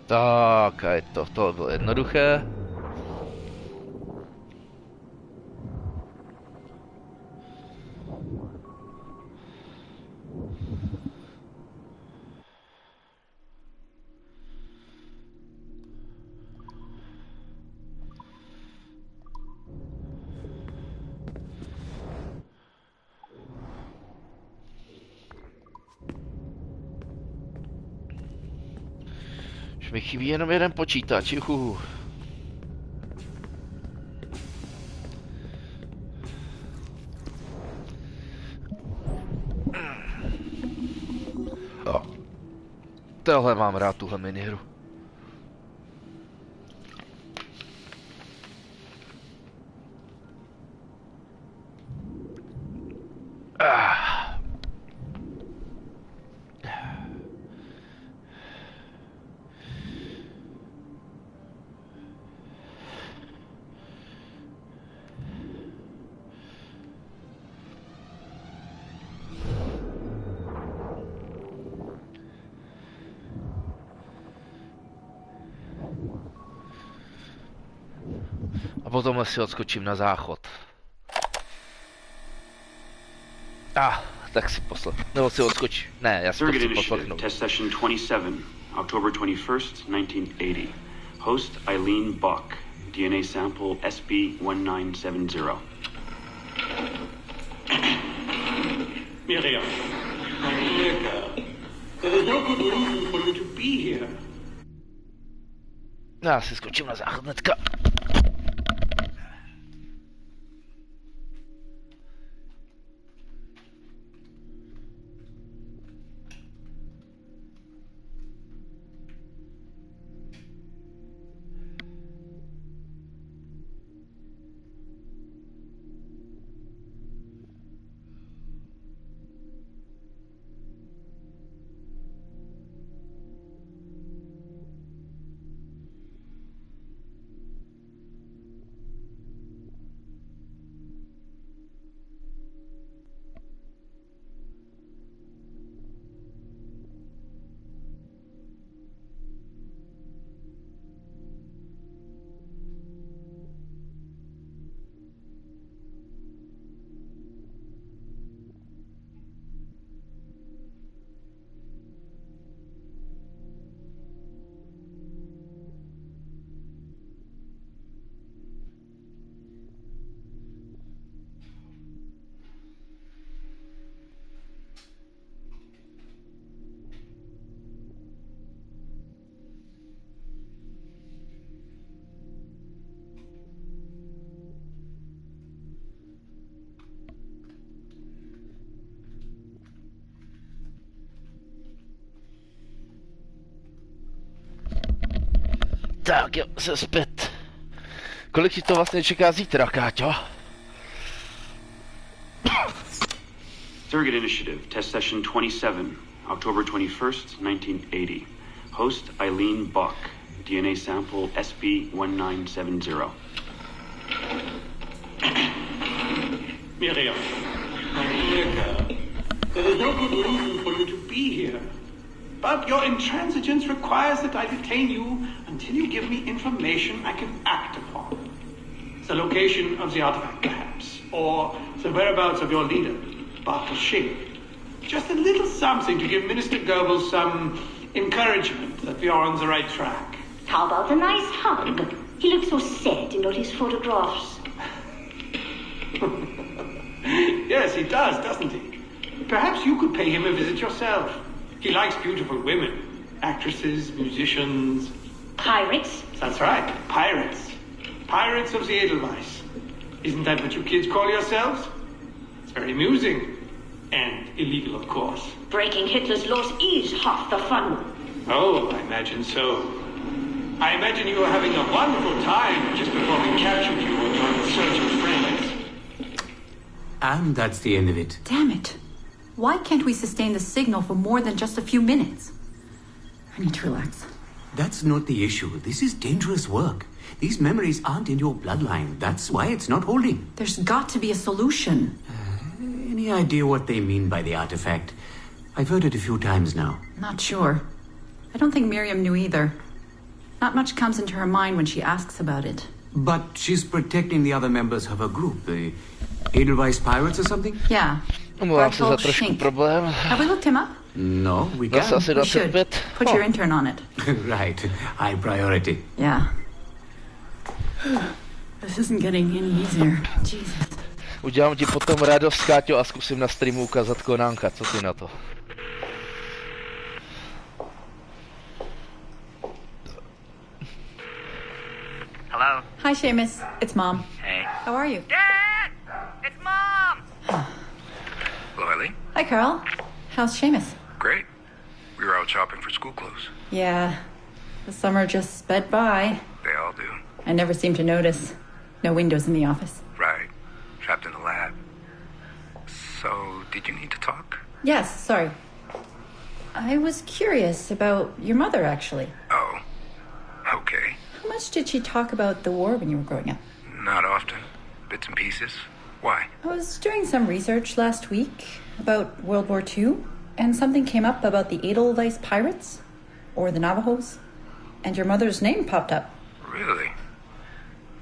Tak a je to, tohle bylo jednoduché. Už mi chybí jenom jeden počítač, juhu. Tohle mám rád, tuhle minihru. A potom si odskočím na záchod. Tak si poslechnu. Nebo si odskočím. Ne, já si to chci poslechnout. Test session 27, October 21st, 1980. Host Eileen Buck. DNA sample SB1970. Miriam, my dear girl, there is no good reason for you to be here. Já si skočím na záchod hnedka. Tak jo, se zpět. Kolik ti to vlastně čeká zítra, Káťo? Surrogate Initiative, Test Session 27, October 21st, 1980. Host Eileen Buck, DNA sample SB1970. Miriam, my dear girl, there is no good reason for you to be here. But your intransigence requires that I detain you until you give me information I can act upon. The location of the artifact, perhaps, or the whereabouts of your leader, Bartel Shing. Just a little something to give Minister Goebbels some encouragement that we are on the right track. How about a nice hug? He looks so sad in all his photographs. Yes, he does, doesn't he? Perhaps you could pay him a visit yourself. He likes beautiful women. Actresses, musicians. Pirates? That's right, pirates. Pirates of the Edelweiss. Isn't that what you kids call yourselves? It's very amusing. And illegal, of course. Breaking Hitler's laws is half the fun. Oh, I imagine so. I imagine you were having a wonderful time just before we captured you and your insurgent friends. And that's the end of it. Damn it. Why can't we sustain the signal for more than just a few minutes? I need to relax. That's not the issue. This is dangerous work. These memories aren't in your bloodline. That's why it's not holding. There's got to be a solution. Any idea what they mean by the artifact? I've heard it a few times now. Not sure. I don't think Miriam knew either. Not much comes into her mind when she asks about it. But she's protecting the other members of her group, the Edelweiss Pirates or something? Yeah. Have we looked him up? No, we can't. We should. Put your intern on it. Right. High priority. Yeah. This isn't getting any easier. Jesus. Udělám ti potom radost, Káťo, a zkusím na streamu ukázat Konánka. Co ty na to? Hello? Hi, Seamus. It's Mom. Hey. How are you? Dad! It's Mom! Hello, Eileen. Hi, Carl. How's Seamus? Great. We were out shopping for school clothes. Yeah. The summer just sped by. They all do. I never seem to notice. No windows in the office. Right. Trapped in the lab. So, did you need to talk? Yes, sorry. I was curious about your mother, actually. Oh. Okay. How much did she talk about the war when you were growing up? Not often. Bits and pieces. Why? I was doing some research last week about World War II, and something came up about the Edelweiss Pirates, or the Navajos, and your mother's name popped up. Really?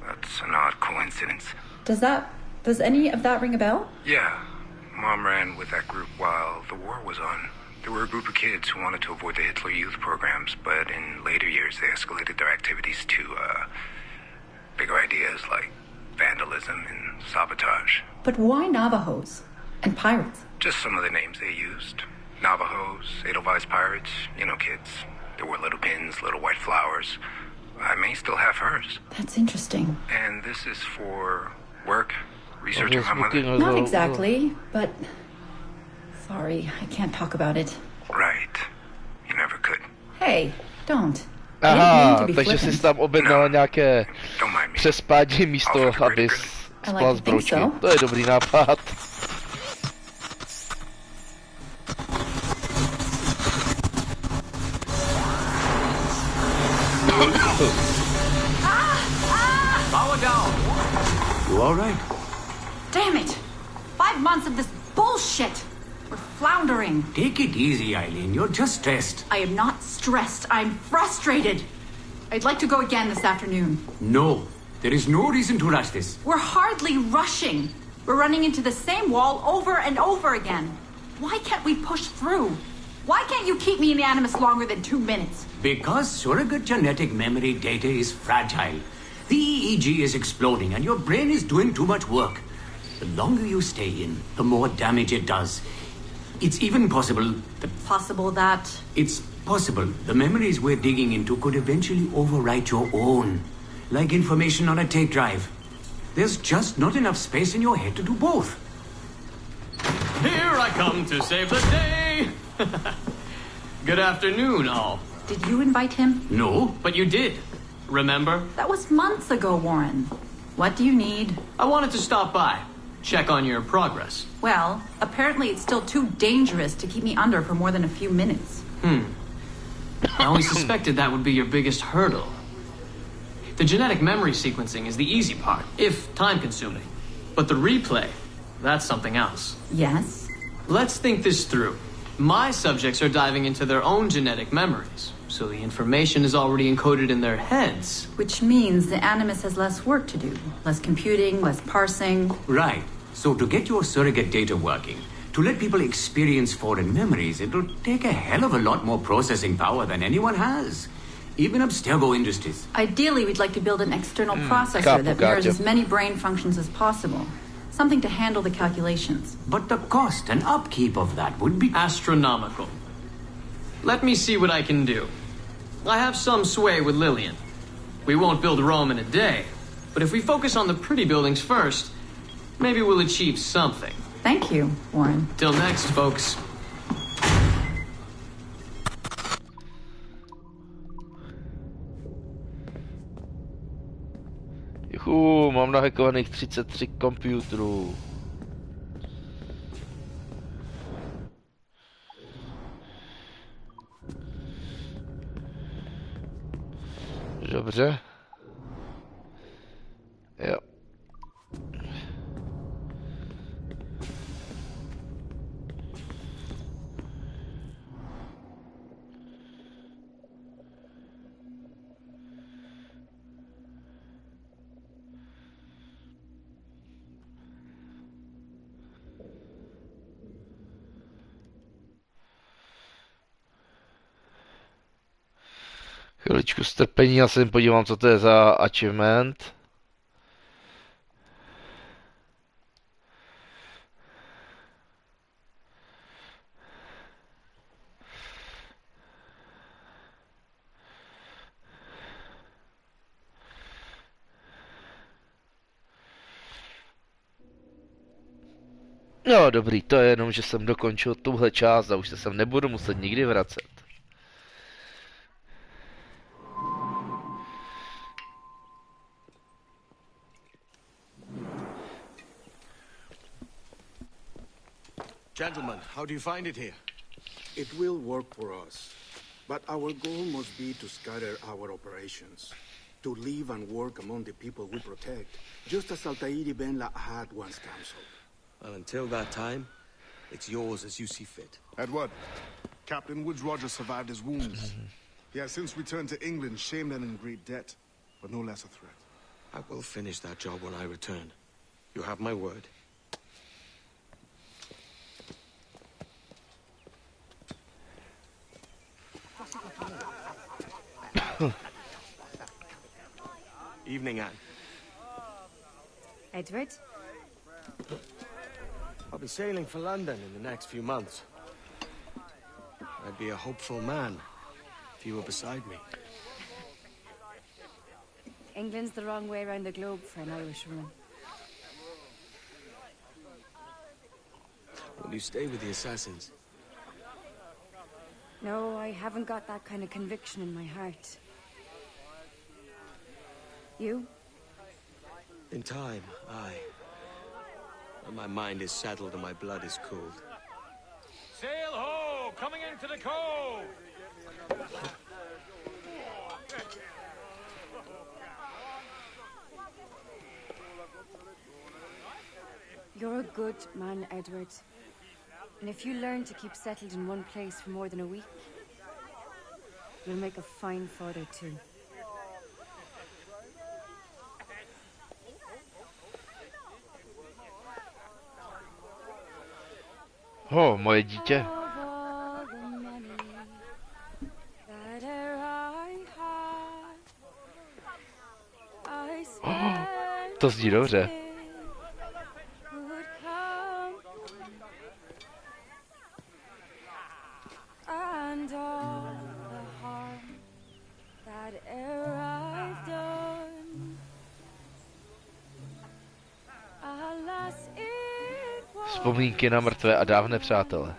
That's an odd coincidence. Does any of that ring a bell? Yeah. Mom ran with that group while the war was on. There were a group of kids who wanted to avoid the Hitler Youth programs, but in later years they escalated their activities to, bigger ideas like vandalism and sabotage. But why Navajos? And pirates. Just some of the names they used. Navajos, Edelweiss pirates, you know, kids. There were little pins, little white flowers. I may still have hers. That's interesting. And this is for work? Researching my mother? Not exactly, but... Sorry, I can't talk about it. Right. You never could. Hey, don't. Aha, takže jsi tam objednala nějaké přespádí místo, abys spal s broučky. To je dobrý nápad. Power down. You all right? Damn it! 5 months of this bullshit! We're floundering. Take it easy, Eileen. You're just stressed. I am not stressed. I'm frustrated. I'd like to go again this afternoon. No. There is no reason to rush this. We're hardly rushing. We're running into the same wall over and over again. Why can't we push through? Why can't you keep me in the Animus longer than 2 minutes? Because surrogate genetic memory data is fragile. The EEG is exploding and your brain is doing too much work. The longer you stay in, the more damage it does. It's even possible that... Possible that... It's possible the memories we're digging into could eventually overwrite your own. Like information on a tape drive. There's just not enough space in your head to do both. Here I come to save the day! Good afternoon, all. Did you invite him? No. But you did. Remember? That was months ago, Warren. What do you need? I wanted to stop by. Check on your progress. Well, apparently it's still too dangerous to keep me under for more than a few minutes. I always suspected that would be your biggest hurdle. The genetic memory sequencing is the easy part, if time-consuming. But the replay, that's something else. Yes? Let's think this through. My subjects are diving into their own genetic memories, so the information is already encoded in their heads. Which means the Animus has less work to do. Less computing, less parsing. Right. So to get your surrogate data working, to let people experience foreign memories, it'll take a hell of a lot more processing power than anyone has. Even Abstergo Industries. Ideally, we'd like to build an external processor that mirrors as many brain functions as possible. Something to handle the calculations. But the cost and upkeep of that would be... astronomical. Let me see what I can do. I have some sway with Lillian. We won't build Rome in a day, but if we focus on the pretty buildings first, maybe we'll achieve something. Thank you, Warren. Till next, folks. Juhu, mám nahackovaných 33 počítačů. Dobře. Jo. Chviličku strpení, já se jim podívám, co to je za achievement. No dobrý, to je jenom, že jsem dokončil tuhle část a už se sem nebudu muset nikdy vracet. Gentlemen, how do you find it here? It will work for us, but our goal must be to scatter our operations, to live and work among the people we protect, just as Altair Ben La had once counseled. Well, until that time, it's yours as you see fit. Edward, Captain Woods Rogers survived his wounds. He has since returned to England, shamed and in great debt, but no less a threat. I will finish that job when I return. You have my word. Evening, Anne. Edward? I'll be sailing for London in the next few months. I'd be a hopeful man if you were beside me. England's the wrong way around the globe for an Irishwoman. Will you stay with the Assassins? No, I haven't got that kind of conviction in my heart. You? In time, aye. When my mind is settled and my blood is cooled. Sail ho! Coming into the cove! You're a good man, Edward. And if you learn to keep settled in one place for more than a week, you'll make a fine father too. Oh, moje dítě. Oh, to zní dobře. Vzpomínky na mrtvé a dávné přátele.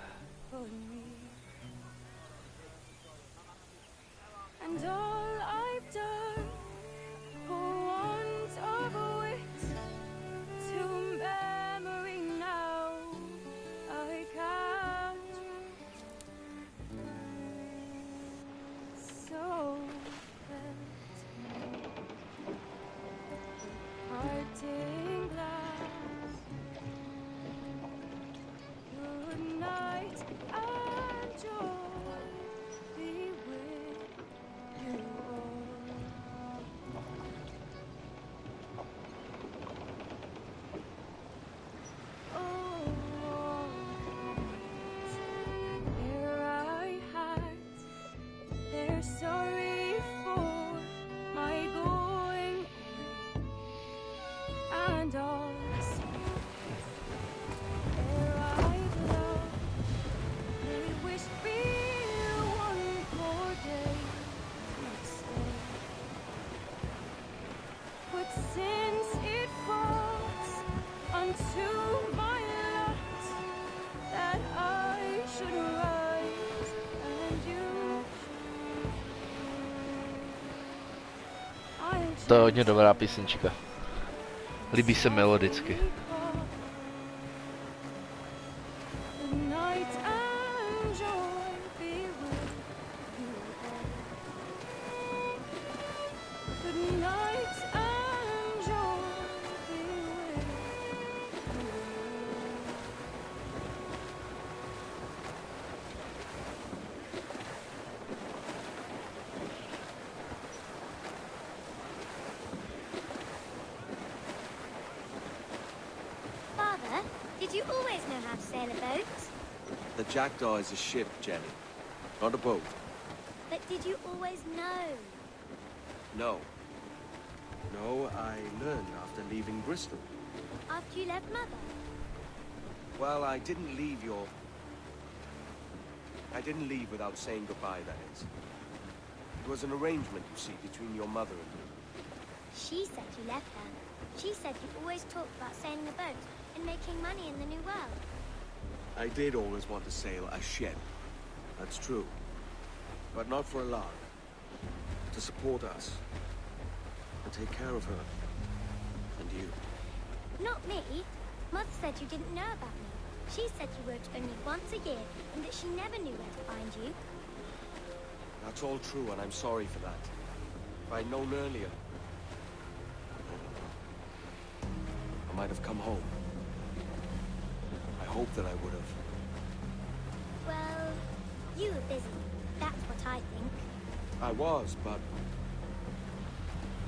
To je hodně dobrá písnička. Líbí se melodicky. The Jackdaw is a ship, Jenny, not a boat. But did you always know? No. No, I learned after leaving Bristol. After you left Mother? Well, I didn't leave without saying goodbye, that is. It was an arrangement, you see, between your mother and me. She said you left her. She said you always talked about sailing a boat and making money in the New World. I did always want to sail a ship. That's true. But not for a lark. To support us. And take care of her. And you. Not me. Mother said you didn't know about me. She said you wrote only once a year and that she never knew where to find you. That's all true, and I'm sorry for that. If I'd known earlier, I might have come home. I hope that I would have. Well, you were busy. That's what I think. I was, but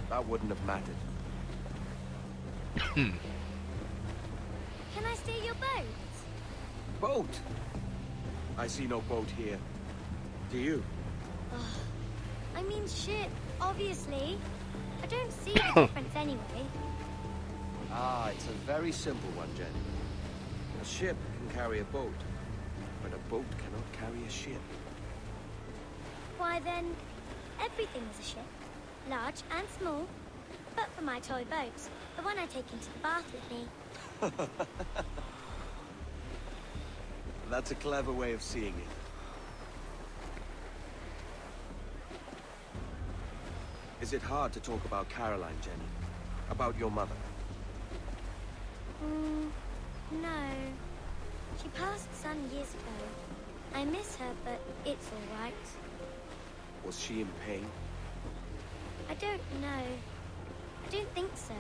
that wouldn't have mattered. Can I steal your boat? Boat? I see no boat here. Do you? I mean ship, obviously. I don't see the difference anyway. Ah, it's a very simple one, Jenny. A ship can carry a boat, but a boat cannot carry a ship. Why then, everything is a ship, large and small. But for my toy boat, the one I take into the bath with me. That's a clever way of seeing it. Is it hard to talk about Caroline, Jenny? About your mother? No. She passed some years ago. I miss her, but it's all right. Was she in pain? I don't know. I don't think so.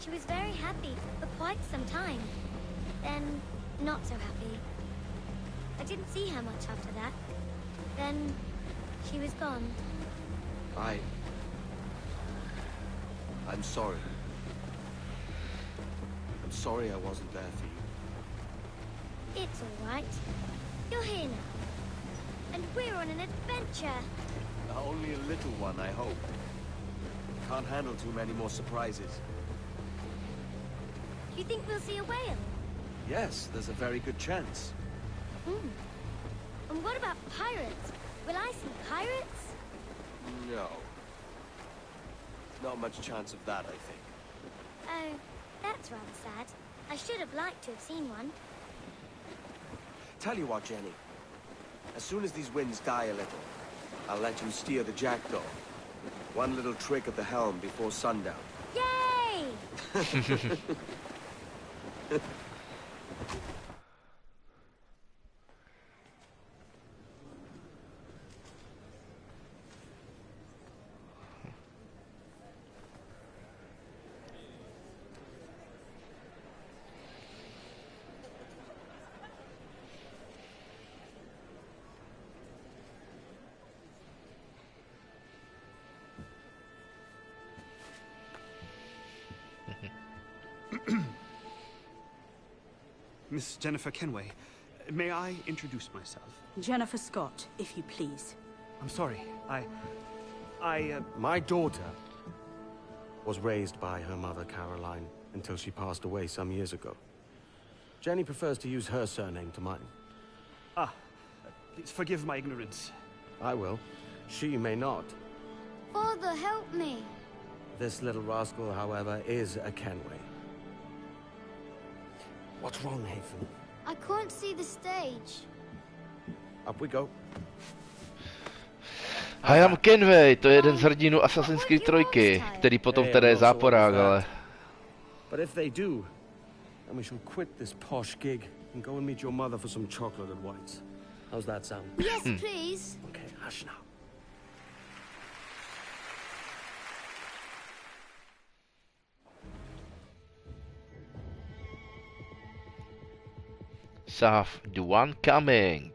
She was very happy for quite some time. Then, not so happy. I didn't see her much after that. Then, she was gone. I'm sorry. I'm sorry I wasn't there for you. It's all right. You're here now. And we're on an adventure. Only a little one, I hope. Can't handle too many more surprises. You think we'll see a whale? Yes, there's a very good chance. And what about pirates? Will I see pirates? No. Not much chance of that, I think. Oh, that's rather sad. I should have liked to have seen one. Tell you what, Jenny. As soon as these winds die a little, I'll let you steer the jackdaw. One little trick at the helm before sundown. Yay! Miss Jennifer Kenway, may I introduce myself? Jennifer Scott, if you please. I'm sorry, My daughter was raised by her mother, Caroline, until she passed away some years ago. Jenny prefers to use her surname to mine. Please forgive my ignorance. I will. She may not. Father, help me. This little rascal, however, is a Kenway. What's wrong, Hafen? I can't see the stage. Up we go. Hayam Kenway, to je jeden z hrdinů Assassin's Creed 3, který potom teda je záporák, ale... But if they do, then we shall quit this posh gig and go and meet your mother for some chocolate at White's. How's that sound? Yes, please. Okay, hush now. Sav, the one coming.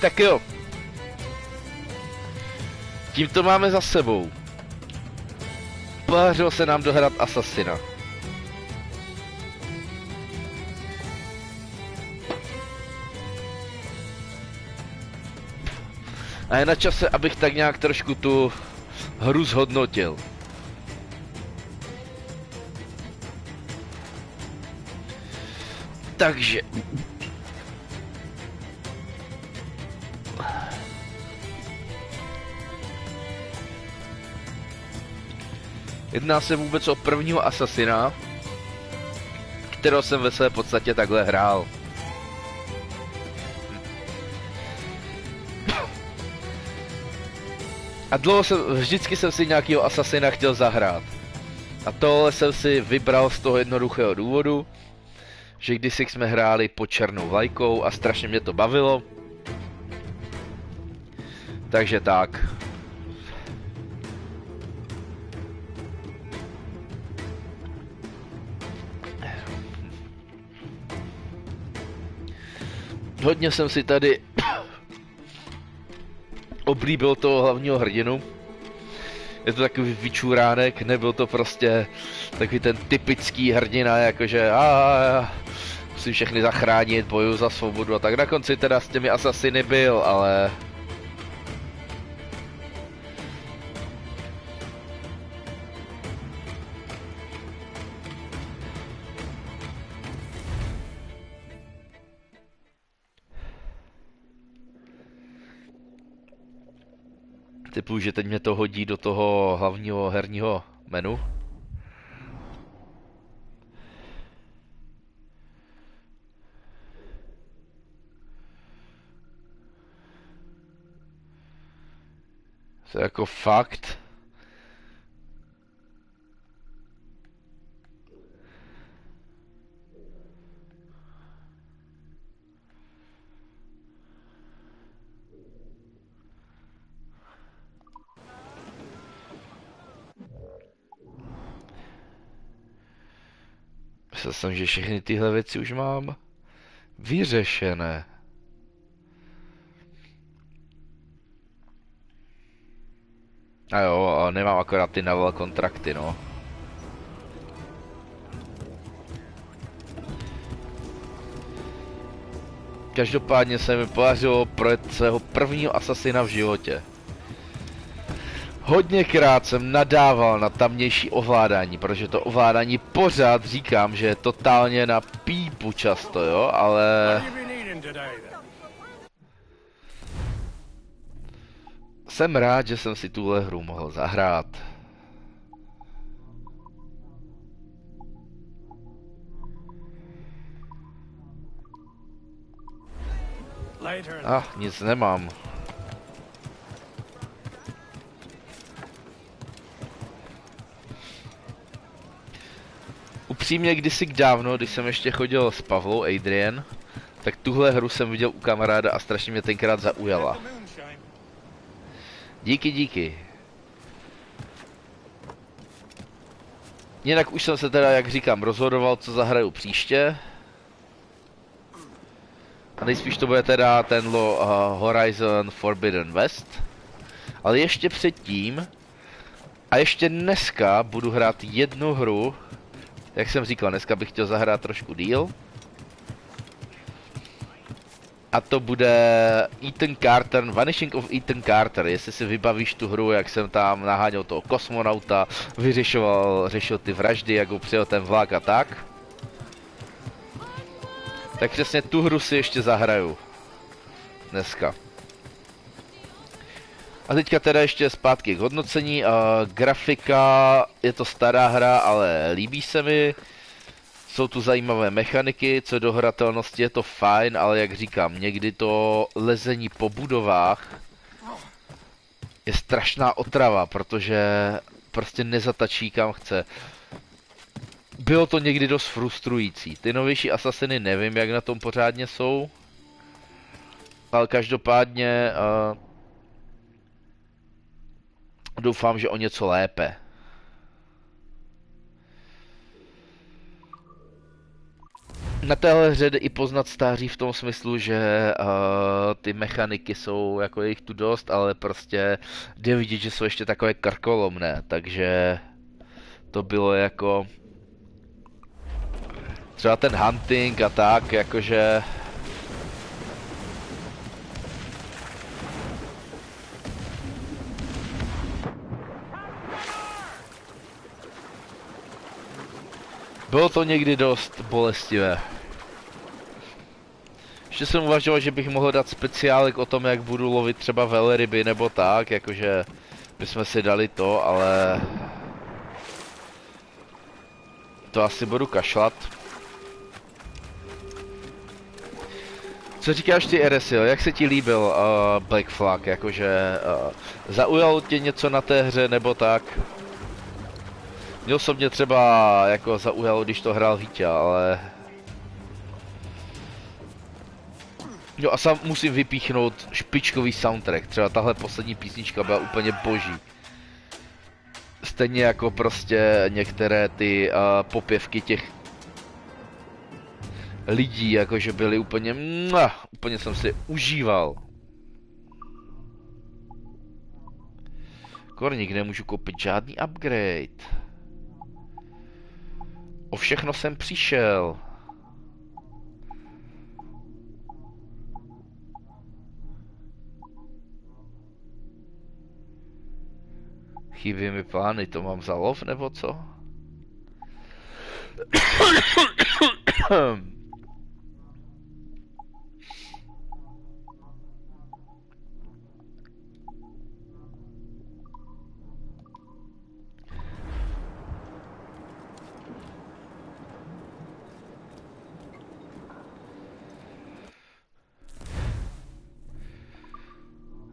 Tak jo. Tím to máme za sebou. Podařilo se nám dohrát Assassina. A je na čase, abych tak nějak trošku tu hru zhodnotil. Takže... Jedná se vůbec o prvního Assassina, kterého jsem ve své podstatě takhle hrál. A vždycky jsem si nějakého Assassina chtěl zahrát. A tohle jsem si vybral z toho jednoduchého důvodu, že kdysi jsme hráli pod černou vlajkou a strašně mě to bavilo. Takže tak. Hodně jsem si tady oblíbil toho hlavního hrdinu. Je to takový vyčuránek, nebyl to prostě takový ten typický hrdina, jakože musím všechny zachránit, bojuju za svobodu a tak. Na konci teda s těmi asasiny byl, ale Typu, že teď mě to hodí do toho hlavního herního menu. To je jako fakt. Myslel jsem, že všechny tyhle věci už mám vyřešené. A jo, a nemám akorát ty naval kontrakty, no. Každopádně se mi podařilo projet svého prvního asasina v životě. Hodněkrát jsem nadával na tamnější ovládání, protože to ovládání pořád říkám, že je totálně na pípu často, jo, ale... Jsem rád, že jsem si tuhle hru mohl zahrát. Nic nemám. Upřímně kdysi dávno, když jsem ještě chodil s Pavlou Adrian, tak tuhle hru jsem viděl u kamaráda a strašně mě tenkrát zaujala. Díky. Jinak už jsem se teda, jak říkám, rozhodoval, co zahraju příště. A nejspíš to bude teda tenhle Horizon Forbidden West. Ale ještě předtím, a ještě dneska budu hrát jednu hru. Jak jsem říkal, dneska bych chtěl zahrát trošku díl. A to bude Ethan Carter, Vanishing of Ethan Carter, jestli si vybavíš tu hru, jak jsem tam naháněl toho kosmonauta, řešil ty vraždy, jak ho přijel ten vlak a tak. Tak přesně tu hru si ještě zahraju. Dneska. A teďka teda ještě zpátky k hodnocení. Grafika, je to stará hra, ale líbí se mi. Jsou tu zajímavé mechaniky, co do hratelnosti je to fajn, ale jak říkám, někdy to lezení po budovách je strašná otrava, protože prostě nezatačí kam chce. Bylo to někdy dost frustrující. Ty novější Assassiny nevím, jak na tom pořádně jsou. Ale každopádně doufám, že o něco lépe. Na téhle hře jde i poznat stáří v tom smyslu, že ty mechaniky jsou, jako jich tu dost, ale prostě jde vidět, že jsou ještě takové krkolomné, takže to bylo jako třeba ten hunting a tak, jakože bylo to někdy dost bolestivé. Ještě jsem uvažoval, že bych mohl dát speciálek o tom, jak budu lovit třeba velryby nebo tak, jakože bychom si dali to, ale to asi budu kašlat. Co říkáš ty, Eresil, jak se ti líbil Black Flag, jakože zaujalo tě něco na té hře nebo tak? Mě osobně třeba jako zaujalo, když to hrál Vítě, ale... Jo a sám musím vypíchnout špičkový soundtrack, třeba tahle poslední písnička byla úplně boží. Stejně jako prostě některé ty popěvky těch lidí, jakože byly úplně... úplně jsem si užíval. Korník, nemůžu koupit žádný upgrade. O všechno jsem přišel. Chybí mi plány, to mám za lov, nebo co?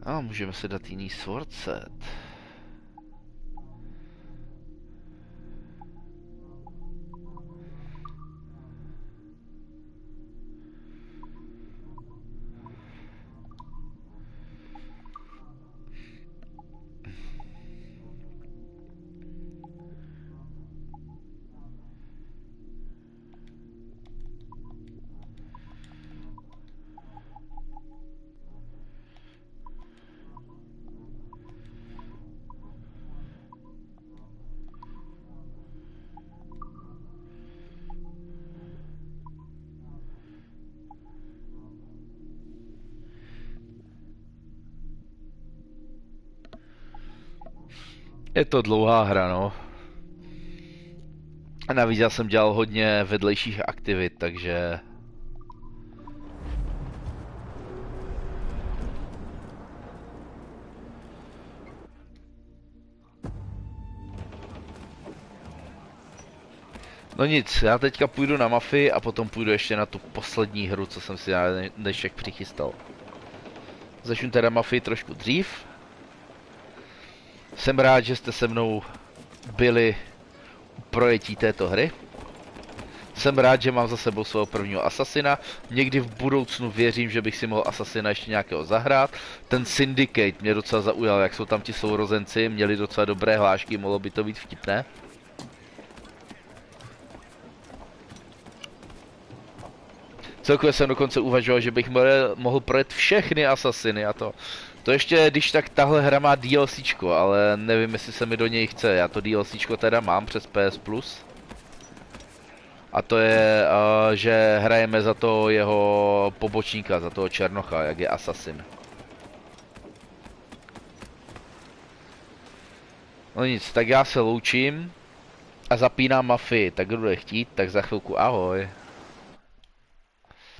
A můžeme si dát jiný sword set. Je to dlouhá hra, no. A navíc já jsem dělal hodně vedlejších aktivit, takže... No nic, já teďka půjdu na mafii a potom půjdu ještě na tu poslední hru, co jsem si na dnešek přichystal. Začnu teda mafii trošku dřív. Jsem rád, že jste se mnou byli u projetí této hry. Jsem rád, že mám za sebou svého prvního Assassina. Někdy v budoucnu věřím, že bych si mohl Assassina ještě nějakého zahrát. Ten Syndicate mě docela zaujal, jak jsou tam ti sourozenci, měli docela dobré hlášky, mohlo by to být vtipné. Celkově jsem dokonce uvažoval, že bych mohl projet všechny Assassiny a to. To ještě, když tak tahle hra má DLCčko, ale nevím, jestli se mi do něj chce. Já to DLCčko teda mám přes PS Plus. A to je, že hrajeme za toho jeho pobočníka, za toho Černocha, jak je Assassin. No nic, tak já se loučím a zapínám mafii, tak kdo bude chtít, tak za chvilku ahoj.